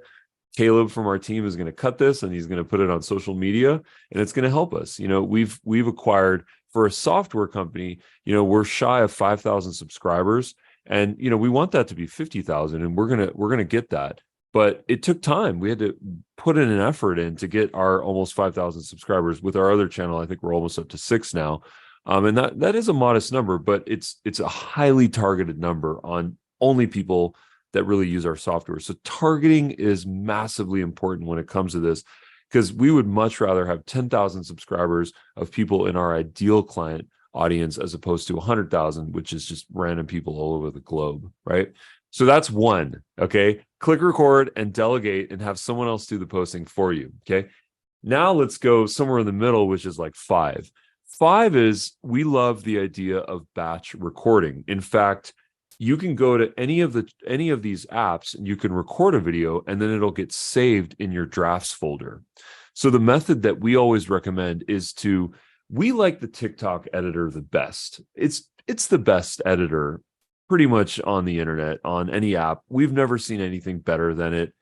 Caleb from our team is going to cut this, and he's going to put it on social media, and it's going to help us. You know, we've acquired, for a software company, you know, we're shy of 5,000 subscribers, and, you know, we want that to be 50,000, and we're going to get that. But it took time. We had to put in an effort in to get our almost 5,000 subscribers. With our other channel, I think we're almost up to 6 now. And that is a modest number, but it's a highly targeted number on only people that really use our software. So targeting is massively important when it comes to this, because we would much rather have 10,000 subscribers of people in our ideal client audience as opposed to 100,000, which is just random people all over the globe, right? So that's one, okay? Click record and delegate and have someone else do the posting for you, okay? Now let's go somewhere in the middle, which is like 5. 5 is, we love the idea of batch recording. In fact, you can go to any of these apps and you can record a video and then it'll get saved in your drafts folder. So the method that we always recommend is we like the TikTok editor the best. It's the best editor pretty much on the internet, on any app. We've never seen anything better than it.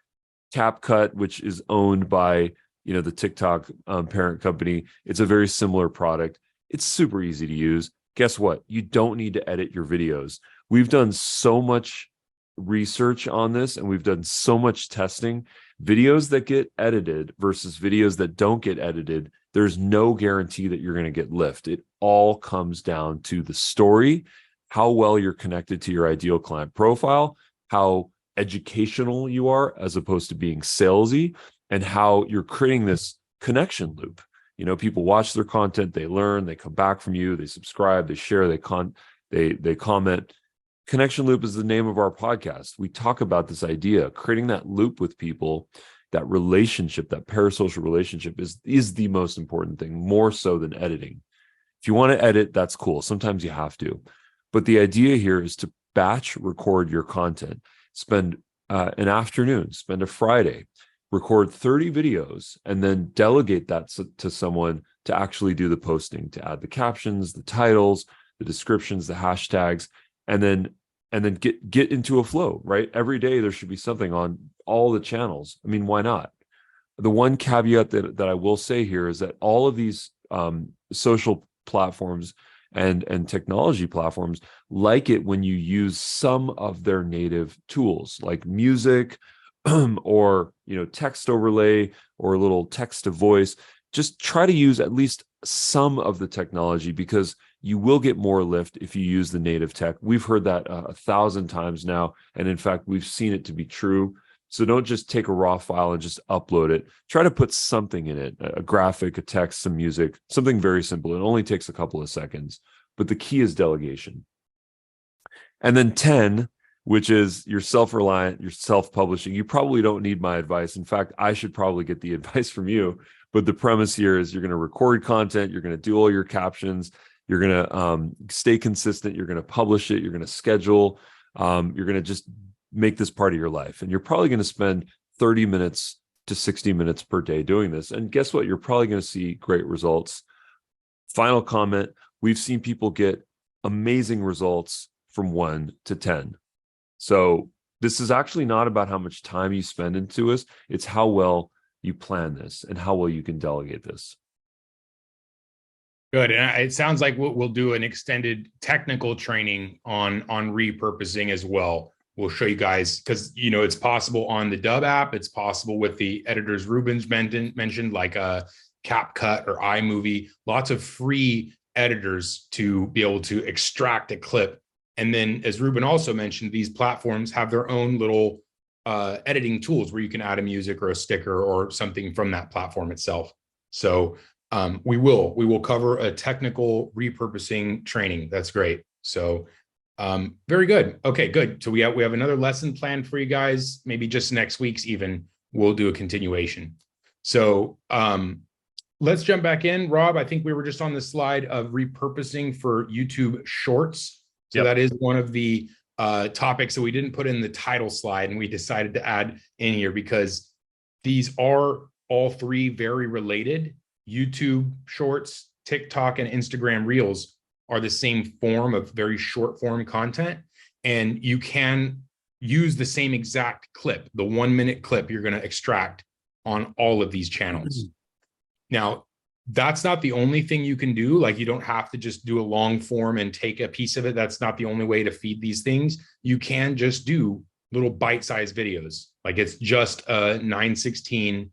CapCut, which is owned by the TikTok parent company, it's a very similar product. It's super easy to use. Guess what? You don't need to edit your videos. We've done so much research on this and we've done so much testing. Videos that get edited versus videos that don't get edited, there's no guarantee that you're going to get lift. It all comes down to the story, how well you're connected to your ideal client profile, how educational you are as opposed to being salesy, and how you're creating this connection loop. People watch their content, they learn, they come back from you, they subscribe, they share, they comment. Connection loop is the name of our podcast. We talk about this idea, creating that loop with people, that relationship, that parasocial relationship is the most important thing, more so than editing. If you want to edit, that's cool. Sometimes you have to. But the idea here is to batch record your content. Spend an afternoon, spend a Friday, record 30 videos, and then delegate that to someone to actually do the posting, to add the captions, the titles, the descriptions, the hashtags, and then get into a flow, right? Every day there should be something on all the channels. I mean, why not? The one caveat that I will say here is that all of these social platforms and technology platforms like it when you use some of their native tools like music or text overlay or a little text to voice. Just try to use at least some of the technology because you will get more lift if you use the native tech. We've heard that 1,000 times now. And in fact, we've seen it to be true. So don't just take a raw file and just upload it. Try to put something in it, a graphic, a text, some music, something very simple. It only takes a couple of seconds, but the key is delegation. And then 10, which is you're self-reliant, you're self-publishing. You probably don't need my advice. In fact, I should probably get the advice from you. But the premise here is you're going to record content, you're going to do all your captions, you're going to stay consistent, you're going to publish it, you're going to schedule, you're going to just make this part of your life. And you're probably going to spend 30 minutes to 60 minutes per day doing this. And guess what? You're probably going to see great results. Final comment, we've seen people get amazing results from 1 to 10. So this is actually not about how much time you spend into this. It's how well you plan this and how well you can delegate this. Good. And it sounds like we'll do an extended technical training on repurposing as well. We'll show you guys because it's possible on the Dubb app. It's possible with the editors Ruben's mentioned, like CapCut or iMovie. Lots of free editors to be able to extract a clip. And then, as Ruben also mentioned, these platforms have their own little editing tools where you can add a music or a sticker or something from that platform itself. So we will cover a technical repurposing training. That's great. So very good. Okay, good. So we have another lesson planned for you guys. Maybe just next week's even we'll do a continuation. So let's jump back in. Rob, I think we were just on the slide of repurposing for YouTube Shorts. So That is one of the topics that we didn't put in the title slide, and we decided to add in here because these are all three very related. YouTube Shorts, TikTok, and Instagram Reels are the same form of very short form content. And you can use the same exact clip, the 1-minute clip you're going to extract on all of these channels. Now, that's not the only thing you can do. Like, you don't have to just do a long form and take a piece of it. That's not the only way to feed these things. You can just do little bite-sized videos. Like, it's just a 9:16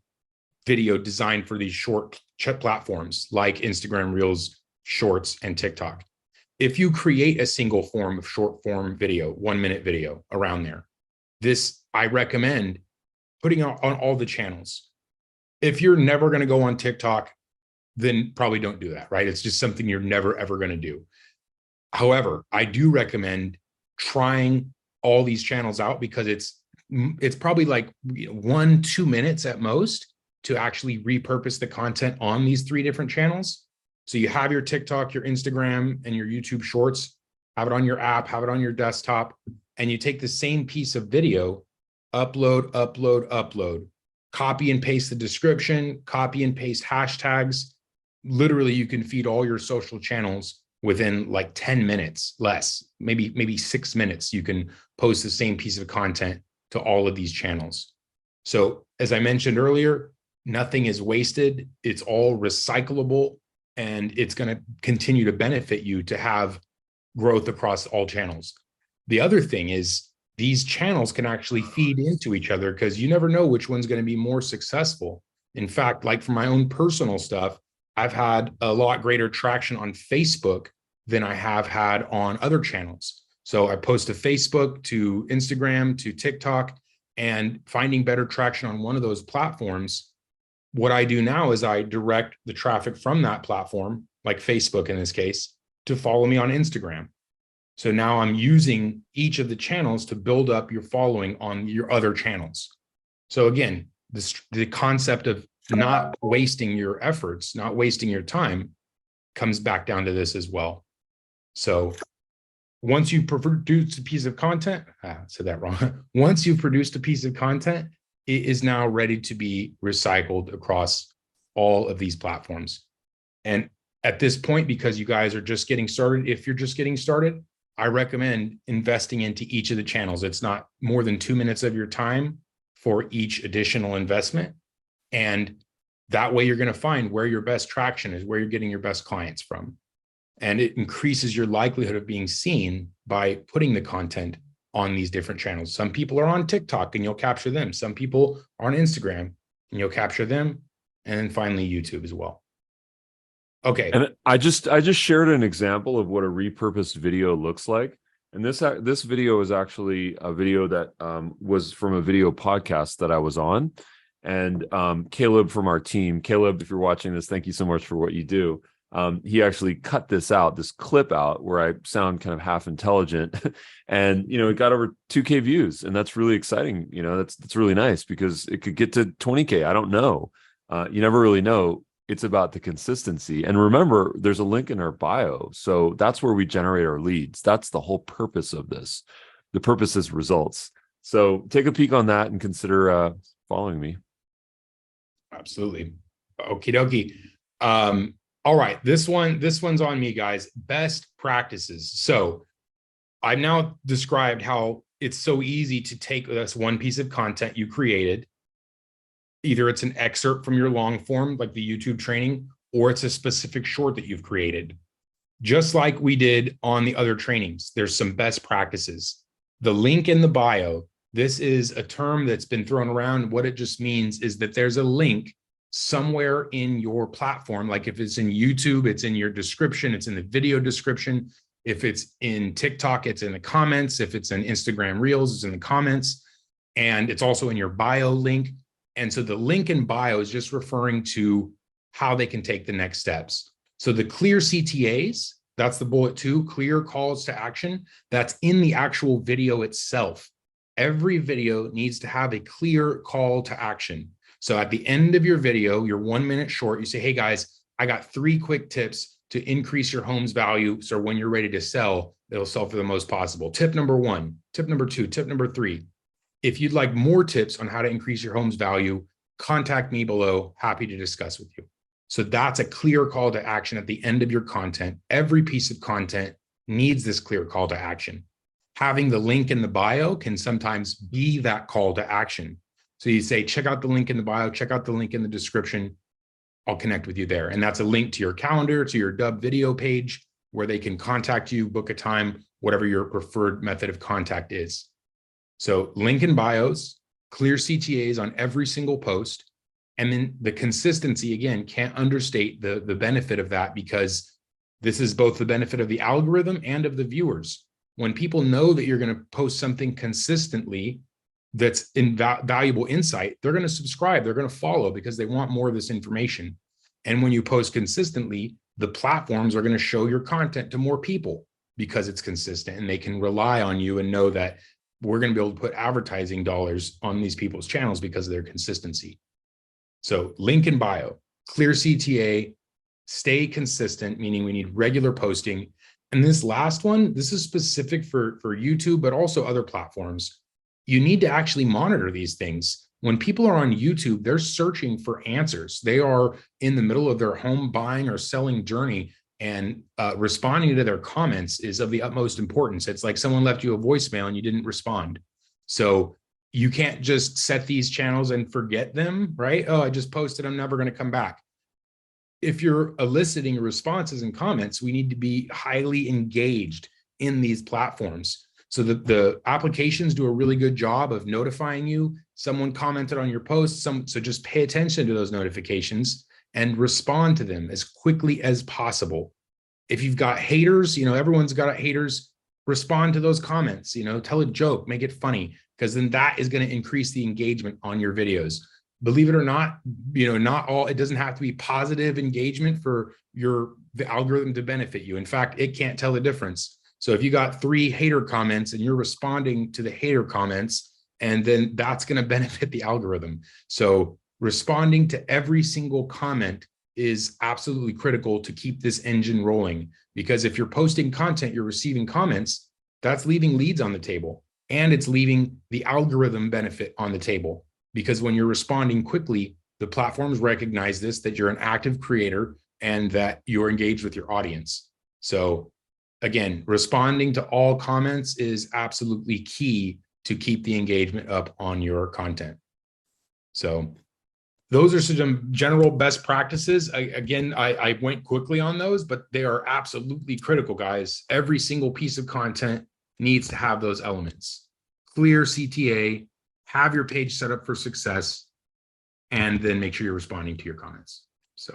video designed for these short platforms like Instagram Reels, Shorts, and TikTok. If you create a single form of short form video, 1-minute video around there, this I recommend putting on all the channels. If you're never going to go on TikTok, then probably don't do that, right? It's just something you're never, ever going to do. However, I do recommend trying all these channels out because it's probably like 1-2 minutes at most to actually repurpose the content on these 3 different channels. So you have your TikTok, your Instagram, and your YouTube Shorts, have it on your app, have it on your desktop, and you take the same piece of video, upload, copy and paste the description, copy and paste hashtags. Literally, you can feed all your social channels within like 10 minutes, less, maybe 6 minutes. You can post the same piece of content to all of these channels. So as I mentioned earlier, nothing is wasted. It's all recyclable, and it's going to continue to benefit you to have growth across all channels. The other thing is these channels can actually feed into each other because you never know which one's going to be more successful. In fact, like for my own personal stuff, I've had a lot greater traction on Facebook than I have had on other channels. So I post to Facebook, to Instagram, to TikTok, and finding better traction on one of those platforms. What I do now is I direct the traffic from that platform, like Facebook in this case, to follow me on Instagram. So now I'm using each of the channels to build up your following on your other channels. So again, the concept of not wasting your efforts, not wasting your time, comes back down to this as well. So once you produce a piece of content, I said that wrong. Once you've produced a piece of content, it is now ready to be recycled across all of these platforms. And at this point, because you guys are just getting started, if you're just getting started, I recommend investing into each of the channels. It's not more than 2 minutes of your time for each additional investment. And that way you're going to find where your best traction is, where you're getting your best clients from. And it increases your likelihood of being seen by putting the content on these different channels. Some people are on TikTok and you'll capture them. Some people are on Instagram and you'll capture them. And then finally, YouTube as well. Okay. And I just shared an example of what a repurposed video looks like. And this video is actually a video that was from a video podcast that I was on. And Caleb from our team, Caleb, if you're watching this, thank you so much for what you do. He actually cut this clip out where I sound kind of half intelligent, and it got over 2K views, and that's really exciting. That's really nice because it could get to 20K. I don't know. You never really know. It's about the consistency. And remember, there's a link in our bio, so that's where we generate our leads. That's the whole purpose of this. The purpose is results. So take a peek on that and consider following me. Absolutely. Okie dokie. All right, this one's on me, guys. Best practices. So I've now described how it's so easy to take this one piece of content you created. Either it's an excerpt from your long form, like the YouTube training, or it's a specific short that you've created. Just like we did on the other trainings, there's some best practices. The link in the bio, this is a term that's been thrown around. What it just means is that there's a link somewhere in your platform. Like if it's in YouTube, it's in your description, it's in the video description. If it's in TikTok, it's in the comments. If it's in Instagram Reels, it's in the comments. And it's also in your bio link. And so the link in bio is just referring to how they can take the next steps. So the clear CTAs, that's the bullet 2, clear calls to action, that's in the actual video itself. Every video needs to have a clear call to action. So at the end of your video, your 1 minute short, you say, hey guys, I got 3 quick tips to increase your home's value. So when you're ready to sell, it'll sell for the most possible. Tip number 1, tip number 2, tip number 3. If you'd like more tips on how to increase your home's value, contact me below. Happy to discuss with you. So that's a clear call to action at the end of your content. Every piece of content needs this clear call to action. Having the link in the bio can sometimes be that call to action. So you say, check out the link in the bio, check out the link in the description. I'll connect with you there. And that's a link to your calendar, to your Dubb video page, where they can contact you, book a time, whatever your preferred method of contact is. So link in bios, clear CTAs on every single post. And then the consistency, again, can't understate the benefit of that, because this is both the benefit of the algorithm and of the viewers. When people know that you're going to post something consistently that's valuable insight, they're going to subscribe, they're going to follow because they want more of this information. And when you post consistently, the platforms are going to show your content to more people because it's consistent, and they can rely on you and know that we're going to be able to put advertising dollars on these people's channels because of their consistency. So link in bio, clear CTA, stay consistent, meaning we need regular posting. And this last one, this is specific for YouTube, but also other platforms. You need to actually monitor these things. When people are on YouTube, they're searching for answers. They are in the middle of their home buying or selling journey, and responding to their comments is of the utmost importance. It's like someone left you a voicemail and you didn't respond. So you can't just set these channels and forget them, right? Oh, I just posted, I'm never going to come back. If you're eliciting responses and comments, we need to be highly engaged in these platforms. So the applications do a really good job of notifying you. Someone commented on your post, so just pay attention to those notifications and respond to them as quickly as possible. If you've got haters, everyone's got haters, respond to those comments, tell a joke, make it funny, because then that is going to increase the engagement on your videos. Believe it or not, not all, it doesn't have to be positive engagement for the algorithm to benefit you. In fact, it can't tell the difference. So if you got 3 hater comments and you're responding to the hater comments, and then that's going to benefit the algorithm. So responding to every single comment is absolutely critical to keep this engine rolling, because if you're posting content, you're receiving comments, that's leaving leads on the table, and it's leaving the algorithm benefit on the table. Because when you're responding quickly, the platforms recognize this, that you're an active creator and that you're engaged with your audience. So again, responding to all comments is absolutely key to keep the engagement up on your content. So those are some general best practices. I went quickly on those, but they are absolutely critical, guys. Every single piece of content needs to have those elements. Clear CTA, have your page set up for success, and then make sure you're responding to your comments. So,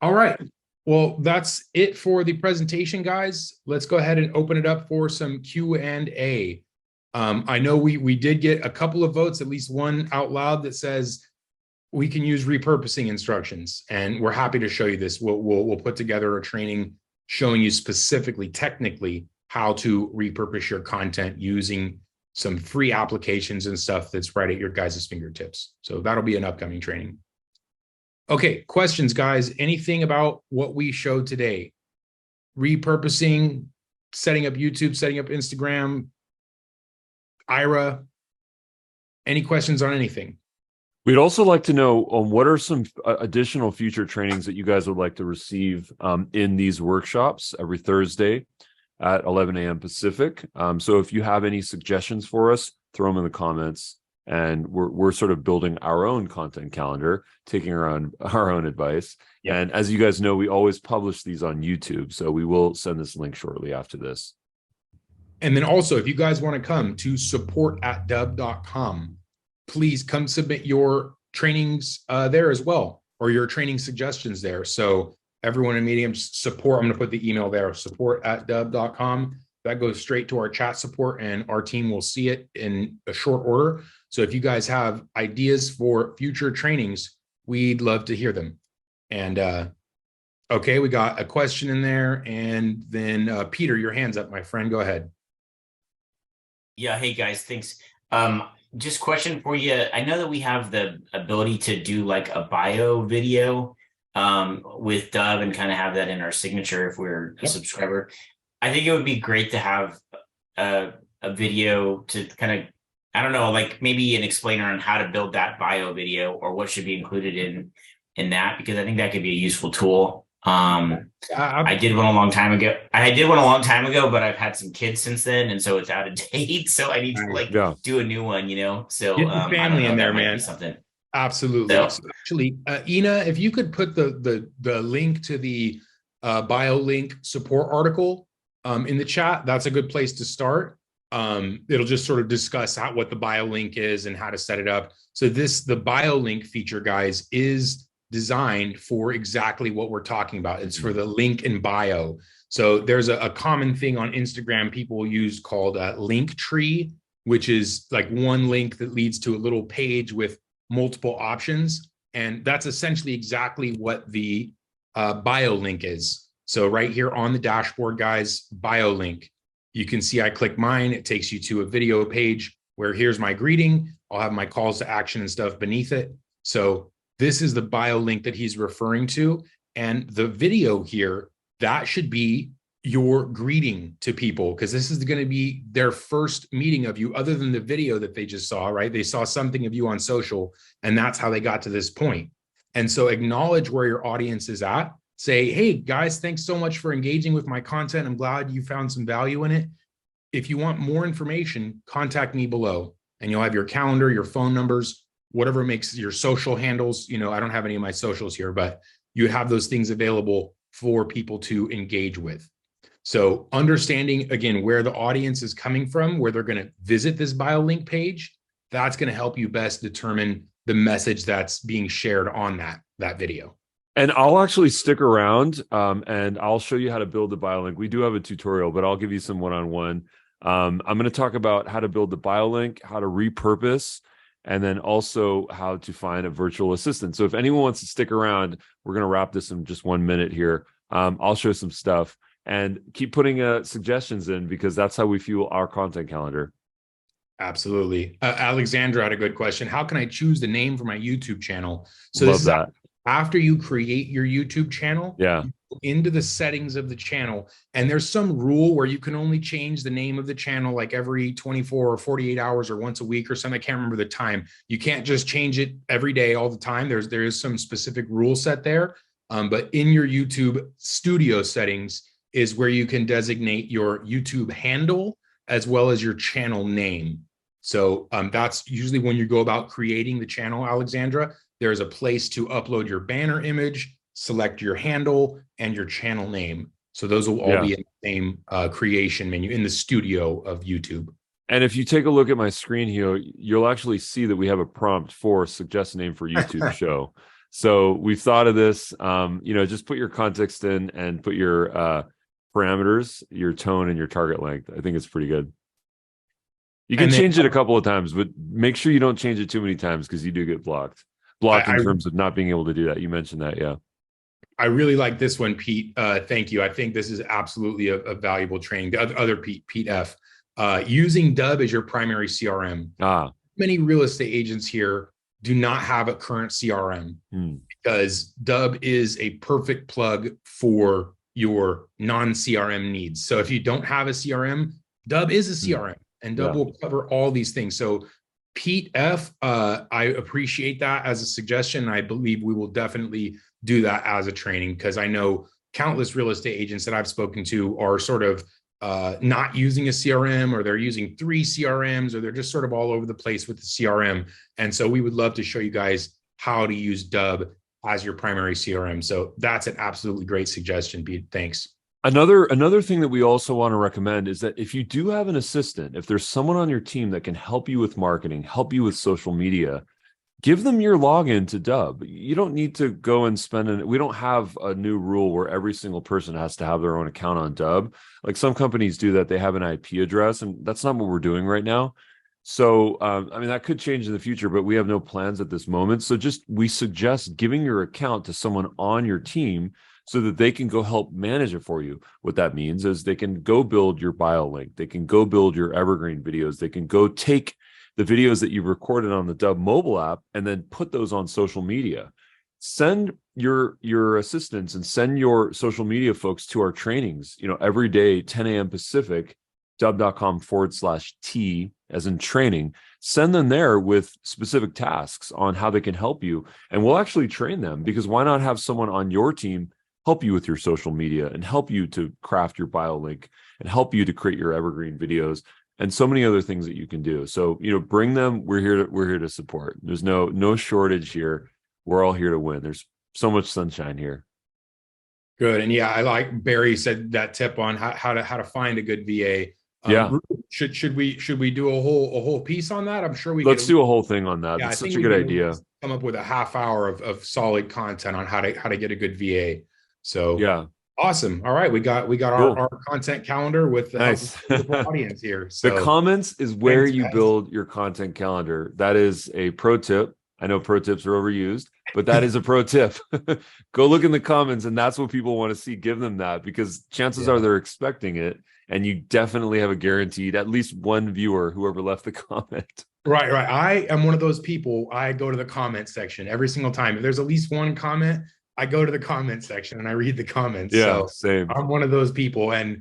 all right. Well, that's it for the presentation, guys. Let's go ahead and open it up for some Q&A. I know we did get a couple of votes, at least one out loud, that says we can use repurposing instructions, and we're happy to show you this. We'll put together a training showing you specifically, technically, how to repurpose your content using some free applications and stuff that's right at your guys' fingertips. So that'll be an upcoming training. Okay, questions, guys. Anything about what we showed today? Repurposing, setting up YouTube, setting up Instagram, Ira. Any questions on anything? We'd also like to know what are some additional future trainings that you guys would like to receive in these workshops every Thursday at 11 a.m. Pacific. So if you have any suggestions for us, throw them in the comments. And we're sort of building our own content calendar, taking our own advice. Yeah. And as you guys know, we always publish these on YouTube. So we will send this link shortly after this. And then also, if you guys want to come to support@dubb.com, please come submit your trainings there as well, or your training suggestions there. So everyone in Medium support, I'm going to put the email there, support@dubb.com. That goes straight to our chat support, and our team will see it in a short order. So if you guys have ideas for future trainings, we'd love to hear them. And okay, we got a question in there. And then Peter, your hand's up, my friend. Go ahead. Yeah. Hey, guys. Thanks. Just question for you. I know that we have the ability to do like a bio video with Dubb and kind of have that in our signature if we're a subscriber. I think it would be great to have a video to kind of, I don't know, like maybe an explainer on how to build that bio video or what should be included in that, because I think that could be a useful tool. I did one a long time ago. But I've had some kids since then, and so it's out of date. So I need to do a new one, So get the family in there, man. Something. Absolutely. So actually, Ina, if you could put the link to the bio link support article in the chat, that's a good place to start. It'll just sort of discuss what the bio link is and how to set it up. So the bio link feature, guys, is designed for exactly what we're talking about. It's for the link in bio. So there's a common thing on Instagram people use called a link tree, which is like one link that leads to a little page with multiple options. And that's essentially exactly what the bio link is. So right here on the dashboard, guys, bio link, you can see I click mine. It takes you to a video page where here's my greeting. I'll have my calls to action and stuff beneath it. So this is the bio link that he's referring to. And the video here, that should be your greeting to people, because this is going to be their first meeting of you other than the video that they just saw, right? They saw something of you on social, and that's how they got to this point. And so acknowledge where your audience is at. Say, hey, guys, thanks so much for engaging with my content. I'm glad you found some value in it. If you want more information, contact me below, and you'll have your calendar, your phone numbers, whatever makes your social handles. You know, I don't have any of my socials here, but you have those things available for people to engage with. So understanding, again, where the audience is coming from, where they're going to visit this bio link page, that's going to help you best determine the message that's being shared on that video. And I'll actually stick around and I'll show you how to build the bio link. We do have a tutorial, but I'll give you some one-on-one. I'm going to talk about how to build the bio link, how to repurpose, and then also how to find a virtual assistant. So if anyone wants to stick around, we're going to wrap this in just 1 minute here. I'll show some stuff. And keep putting suggestions in, because that's how we fuel our content calendar. Absolutely. Alexandra had a good question. How can I choose the name for my YouTube channel? So Love this is that. After you create your YouTube channel, Yeah, you go into the settings of the channel, and there's some rule where you can only change the name of the channel like every 24 or 48 hours or once a week or something. I can't remember the time. You can't just change it every day all the time. There is some specific rule set there. But in your YouTube studio settings is where you can designate your YouTube handle as well as your channel name. So that's usually when you go about creating the channel, Alexandra. There's a place to upload your banner image, select your handle, and your channel name. So those will all be in the same creation menu in the studio of YouTube. And if you take a look at my screen here, you'll actually see that we have a prompt for suggest a name for YouTube show. So we've thought of this, just put your context in and put your parameters, your tone, and your target length. I think it's pretty good. You can change it a couple of times, but make sure you don't change it too many times, because you do get blocked in terms of not being able to do that. You mentioned that. Yeah. I really like this one, Pete. Thank you. I think this is absolutely a valuable training. The other Pete F, using Dubb as your primary CRM. Many real estate agents here do not have a current CRM because Dubb is a perfect plug for your non-CRM needs. So if you don't have a CRM, Dubb is a CRM, and Dubb will cover all these things. So Pete F, I appreciate that as a suggestion. I believe we will definitely do that as a training, because I know countless real estate agents that I've spoken to are sort of not using a CRM, or they're using 3 CRMs, or they're just sort of all over the place with the CRM. And so we would love to show you guys how to use Dubb as your primary CRM. So that's an absolutely great suggestion, Pete. Thanks. Another thing that we also want to recommend is that if you do have an assistant, if there's someone on your team that can help you with marketing, help you with social media, give them your login to Dubb. You don't need to go and we don't have a new rule where every single person has to have their own account on Dubb. Like some companies do that, they have an IP address, and that's not what we're doing right now. So, that could change in the future, but we have no plans at this moment. So we suggest giving your account to someone on your team so that they can go help manage it for you. What that means is they can go build your bio link. They can go build your evergreen videos. They can go take the videos that you've recorded on the Dubb mobile app and then put those on social media. Send your assistants and send your social media folks to our trainings, every day, 10 a.m. Pacific, dubb.com/T as in training. Send them there with specific tasks on how they can help you. And we'll actually train them, because why not have someone on your team help you with your social media and help you to craft your bio link and help you to create your evergreen videos and so many other things that you can do. So, bring them. We're here to support. There's no shortage here. We're all here to win. There's so much sunshine here. Good. And yeah, I like Barry said that tip on how to find a good VA. Should we do a whole piece on that? I'm sure let's do a whole thing on that. That's such a good idea. Come up with a half hour of solid content on how to get a good VA. So yeah. Awesome. All right. We got cool. our content calendar with the audience here. So the comments is where you build your content calendar. That is a pro tip. I know pro tips are overused, but that is a pro tip. Go look in the comments, and that's what people want to see. Give them that, because chances are they're expecting it, and you definitely have a guaranteed at least one viewer, whoever left the comment. Right. I am one of those people. I go to the comment section every single time. If there's at least one comment, I go to the comment section and I read the comments. Yeah, so same. I'm one of those people. And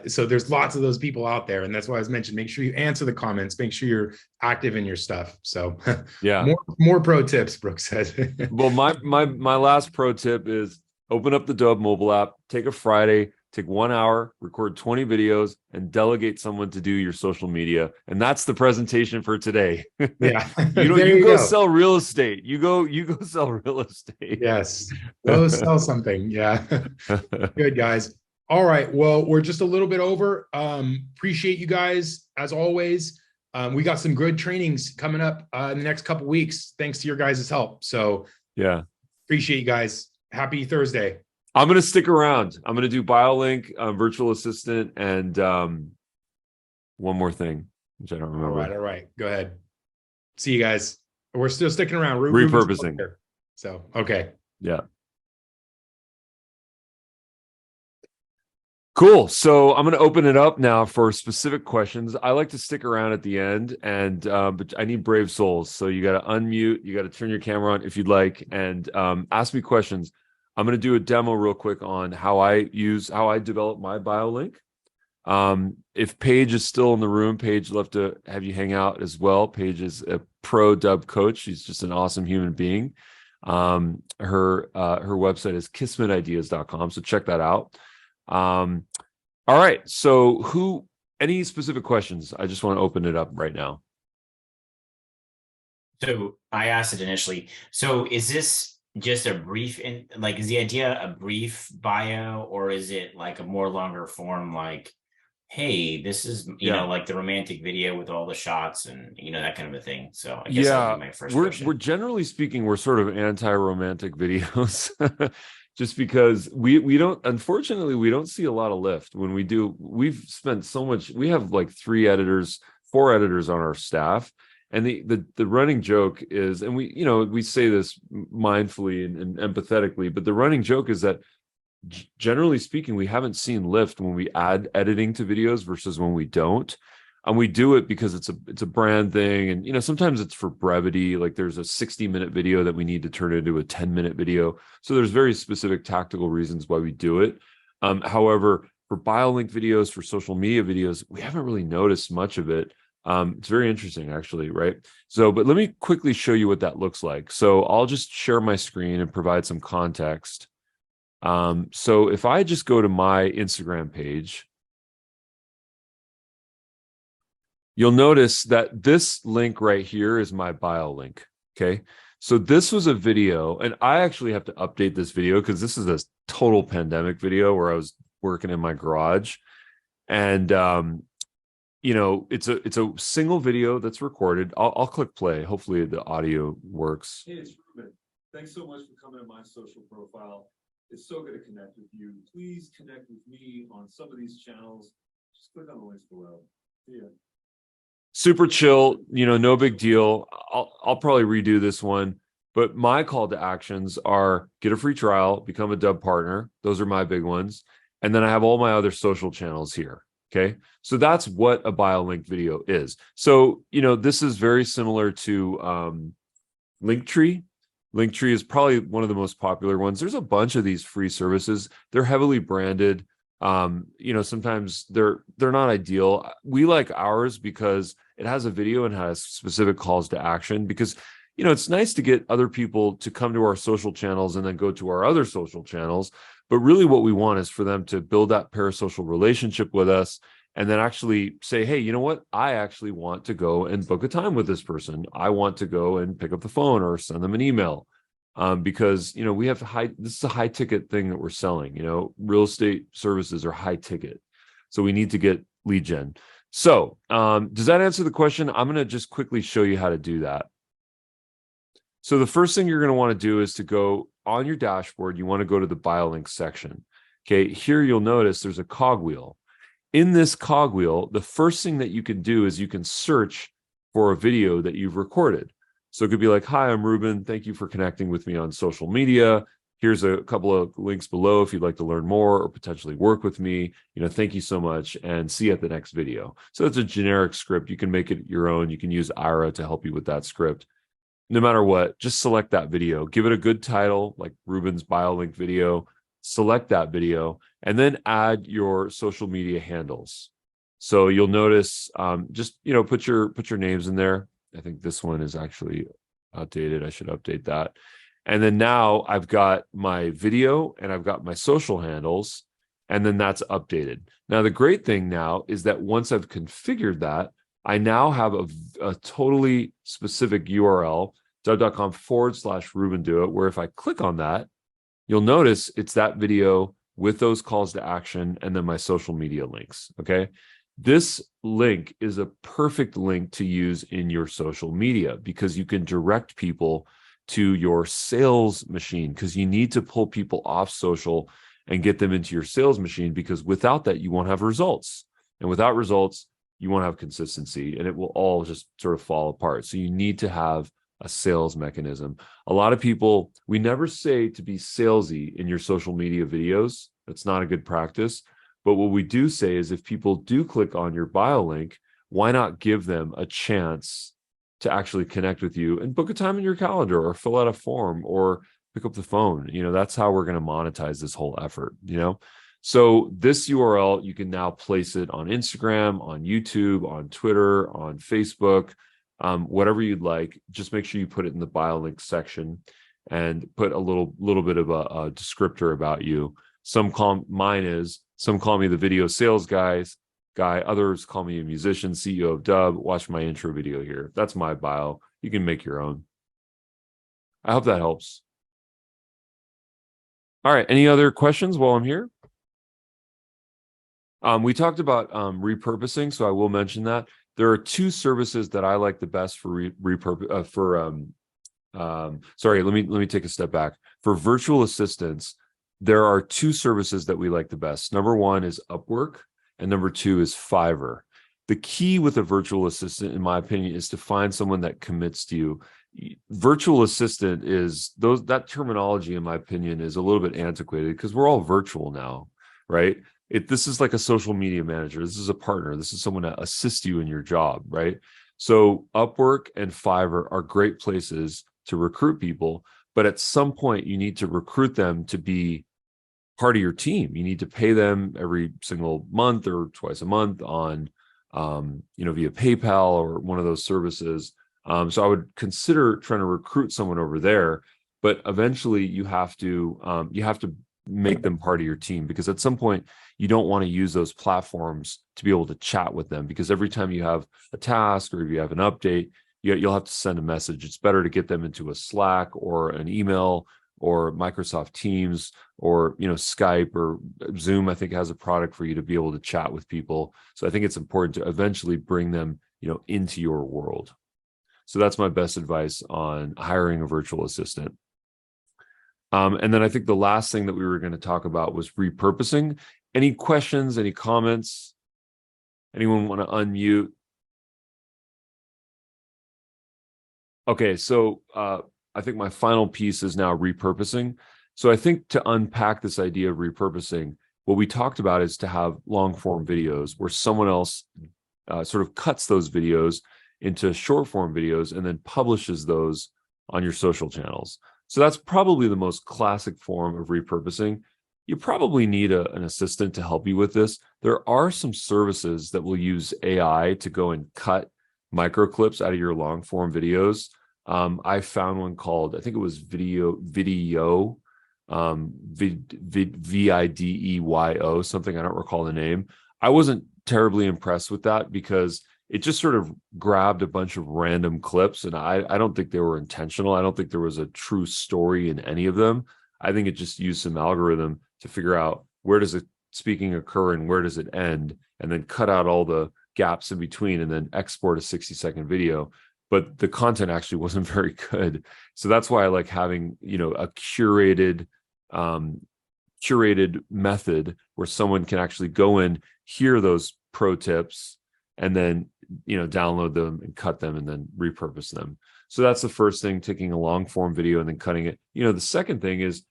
so there's lots of those people out there. And that's why I was mentioned, make sure you answer the comments, make sure you're active in your stuff. So yeah, more pro tips, Brooks says. Well, my last pro tip is open up the Dubb mobile app, take a Friday, take 1 hour, record 20 videos, and delegate someone to do your social media. And that's the presentation for today. Yeah. you go sell real estate. You go sell real estate. Yes. Go sell something. Yeah. Good, guys. All right. Well, we're just a little bit over. Appreciate you guys as always. We got some good trainings coming up in the next couple weeks, thanks to your guys' help. So yeah, appreciate you guys. Happy Thursday. I'm going to stick around. I'm going to do BioLink, virtual assistant, and one more thing, which I don't remember. All right. Go ahead. See you guys. We're still sticking around. Repurposing. So, okay. Yeah. Cool. So I'm going to open it up now for specific questions. I like to stick around at the end, and but I need brave souls. So you got to unmute, you got to turn your camera on if you'd like, and ask me questions. I'm going to do a demo real quick on how I develop my BioLink. If Paige is still in the room, Paige love to have you hang out as well. Paige is a pro Dubb coach. She's just an awesome human being. Her website is kismetideas.com. So check that out. All right. So any specific questions? I just want to open it up right now. So I asked it initially. So is this just a brief is the idea a brief bio, or is it like a more longer form, like, hey, this is you know, like the romantic video with all the shots and that kind of a thing? So I guess that would be my first question. We're generally speaking, we're sort of anti-romantic videos. Just because we don't, unfortunately, we don't see a lot of lift when we do. We've spent so much. We have like 4 editors on our staff, and the running joke is, and we say this mindfully and empathetically, but the running joke is that generally speaking, we haven't seen lift when we add editing to videos versus when we don't. And we do it because it's a brand thing. And, sometimes it's for brevity. Like there's a 60-minute video that we need to turn into a 10-minute video. So there's very specific tactical reasons why we do it. However, for BioLink videos, for social media videos, we haven't really noticed much of it. It's very interesting, actually, right? So, but let me quickly show you what that looks like. So I'll just share my screen and provide some context. So if I just go to my Instagram page, you'll notice that this link right here is my BioLink. Okay. So this was a video, and I actually have to update this video because this is a total pandemic video where I was working in my garage. And, it's a single video that's recorded. I'll click play. Hopefully the audio works. Hey, it's Ruben. Thanks so much for coming to my social profile. It's so good to connect with you. Please connect with me on some of these channels. Just click on the links below. See ya. Super chill, no big deal. I'll probably redo this one, but my call to actions are get a free trial, become a Dubb partner. Those are my big ones. And then I have all my other social channels here. Okay. So that's what a BioLink video is. So, this is very similar to Linktree. Linktree is probably one of the most popular ones. There's a bunch of these free services. They're heavily branded. Sometimes they're not ideal. We like ours because it has a video and has specific calls to action, because it's nice to get other people to come to our social channels and then go to our other social channels. But really what we want is for them to build that parasocial relationship with us and then actually say, hey, you know what? I actually want to go and book a time with this person. I want to go and pick up the phone or send them an email. Because we have this is a high ticket thing that we're selling. Real estate services are high ticket, so we need to get lead gen. So does that answer the question? I'm going to just quickly show you how to do that. So the first thing you're going to want to do is to go on your dashboard. You want to go to the BioLink section. Okay, here you'll notice there's a cogwheel. In this cogwheel, the first thing that you can do is you can search for a video that you've recorded. So it could be like, hi, I'm Ruben. Thank you for connecting with me on social media. Here's a couple of links below if you'd like to learn more or potentially work with me. Thank you so much and see you at the next video. So it's a generic script. You can make it your own. You can use Ira to help you with that script. No matter what, just select that video. Give it a good title, like Ruben's bio link video. Select that video and then add your social media handles. So you'll notice, just put your names in there. I think this one is actually outdated. I should update that. And then now I've got my video and I've got my social handles, and then that's updated. Now, the great thing now is that once I've configured that, I now have a totally specific URL, dubb.com/RubenDoIt, where if I click on that, you'll notice it's that video with those calls to action and then my social media links. Okay. This link is a perfect link to use in your social media because you can direct people to your sales machine, because you need to pull people off social and get them into your sales machine, because without that, you won't have results. And without results, you won't have consistency, and it will all just sort of fall apart. So you need to have a sales mechanism. A lot of people, we never say to be salesy in your social media videos. That's not a good practice. But what we do say is if people do click on your bio link, why not give them a chance to actually connect with you and book a time in your calendar or fill out a form or pick up the phone? That's how we're going to monetize this whole effort, So this URL, you can now place it on Instagram, on YouTube, on Twitter, on Facebook, whatever you'd like. Just make sure you put it in the bio link section and put a little bit of a descriptor about you. Some call me the video sales guy. Others call me a musician, CEO of Dubb. Watch my intro video here. That's my bio. You can make your own. I hope that helps. All right. Any other questions while I'm here? We talked about repurposing, so I will mention that there are two services that I like the best for repurpose. Sorry, let me take a step back. For virtual assistants, there are two services that we like the best. Number one is Upwork, and number two is Fiverr. The key with a virtual assistant, in my opinion, is to find someone that commits to you. Virtual assistant is that terminology, in my opinion, is a little bit antiquated because we're all virtual now, right? This is like a social media manager. This is a partner. This is someone to assist you in your job, right? So Upwork and Fiverr are great places to recruit people, but at some point you need to recruit them to be part of your team. You need to pay them every single month or twice a month on, via PayPal or one of those services. So I would consider trying to recruit someone over there, but eventually you have to make them part of your team, because at some point you don't want to use those platforms to be able to chat with them, because every time you have a task or if you have an update, you'll have to send a message. It's better to get them into a Slack or an email or Microsoft Teams or Skype or Zoom. I think has a product for you to be able to chat with people. So I think it's important to eventually bring them into your world. So that's my best advice on hiring a virtual assistant. And then I think the last thing that we were going to talk about was repurposing. Any questions, any comments? Anyone want to unmute? Okay, so I think my final piece is now repurposing. So I think to unpack this idea of repurposing, what we talked about is to have long form videos where someone else sort of cuts those videos into short form videos and then publishes those on your social channels. So that's probably the most classic form of repurposing. You probably need an assistant to help you with this. There are some services that will use AI to go and cut micro clips out of your long form videos. I found one called, I think it was Video, Vidyo, something, I don't recall the name. I wasn't terribly impressed with that because it just sort of grabbed a bunch of random clips, and I don't think they were intentional. I don't think there was a true story in any of them. I think it just used some algorithm to figure out where does it speaking occur and where does it end, and then cut out all the gaps in between and then export a 60-second video. But the content actually wasn't very good. So that's why I like having, a curated method where someone can actually go in, hear those pro tips, and then download them and cut them and then repurpose them. So that's the first thing, taking a long form video and then cutting it. The second thing is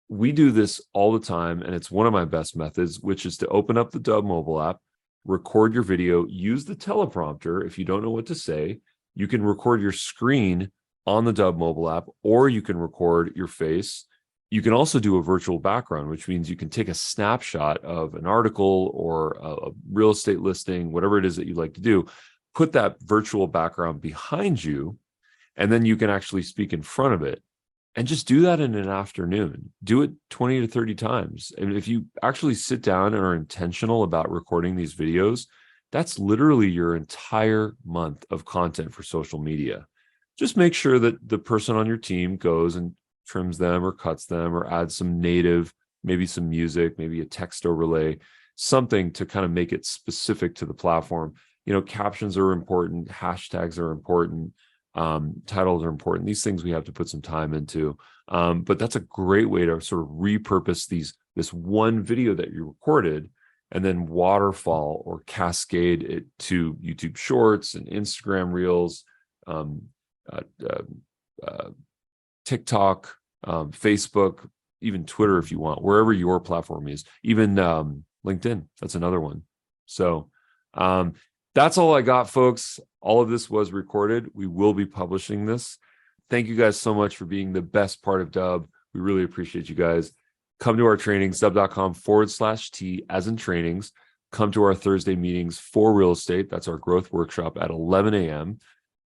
we do this all the time, and it's one of my best methods, which is to open up the Dubb mobile app, record your video, use the teleprompter. If you don't know what to say, you can record your screen on the Dubb mobile app, or you can record your face. You can also do a virtual background, which means you can take a snapshot of an article or a real estate listing, whatever it is that you like to do, put that virtual background behind you, and then you can actually speak in front of it. And just do that in an afternoon. Do it 20 to 30 times. And if you actually sit down and are intentional about recording these videos, that's literally your entire month of content for social media. Just make sure that the person on your team goes and trims them or cuts them or adds some native, maybe some music, maybe a text overlay, something to kind of make it specific to the platform. Captions are important, hashtags are important. Titles are important. These things we have to put some time into. But that's a great way to sort of repurpose this one video that you recorded and then waterfall or cascade it to YouTube Shorts and Instagram Reels, TikTok, Facebook, even Twitter if you want, wherever your platform is, even LinkedIn. That's another one. So that's all I got, folks. All of this was recorded. We will be publishing this. Thank you guys so much for being the best part of Dubb. We really appreciate you guys. Come to our trainings, dubb.com/T as in trainings. Come to our Thursday meetings for real estate. That's our growth workshop at 11 a.m.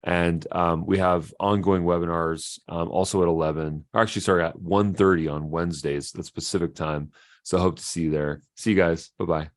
And we have ongoing webinars also at 1:30 on Wednesdays, that's Pacific time. So I hope to see you there. See you guys. Bye-bye.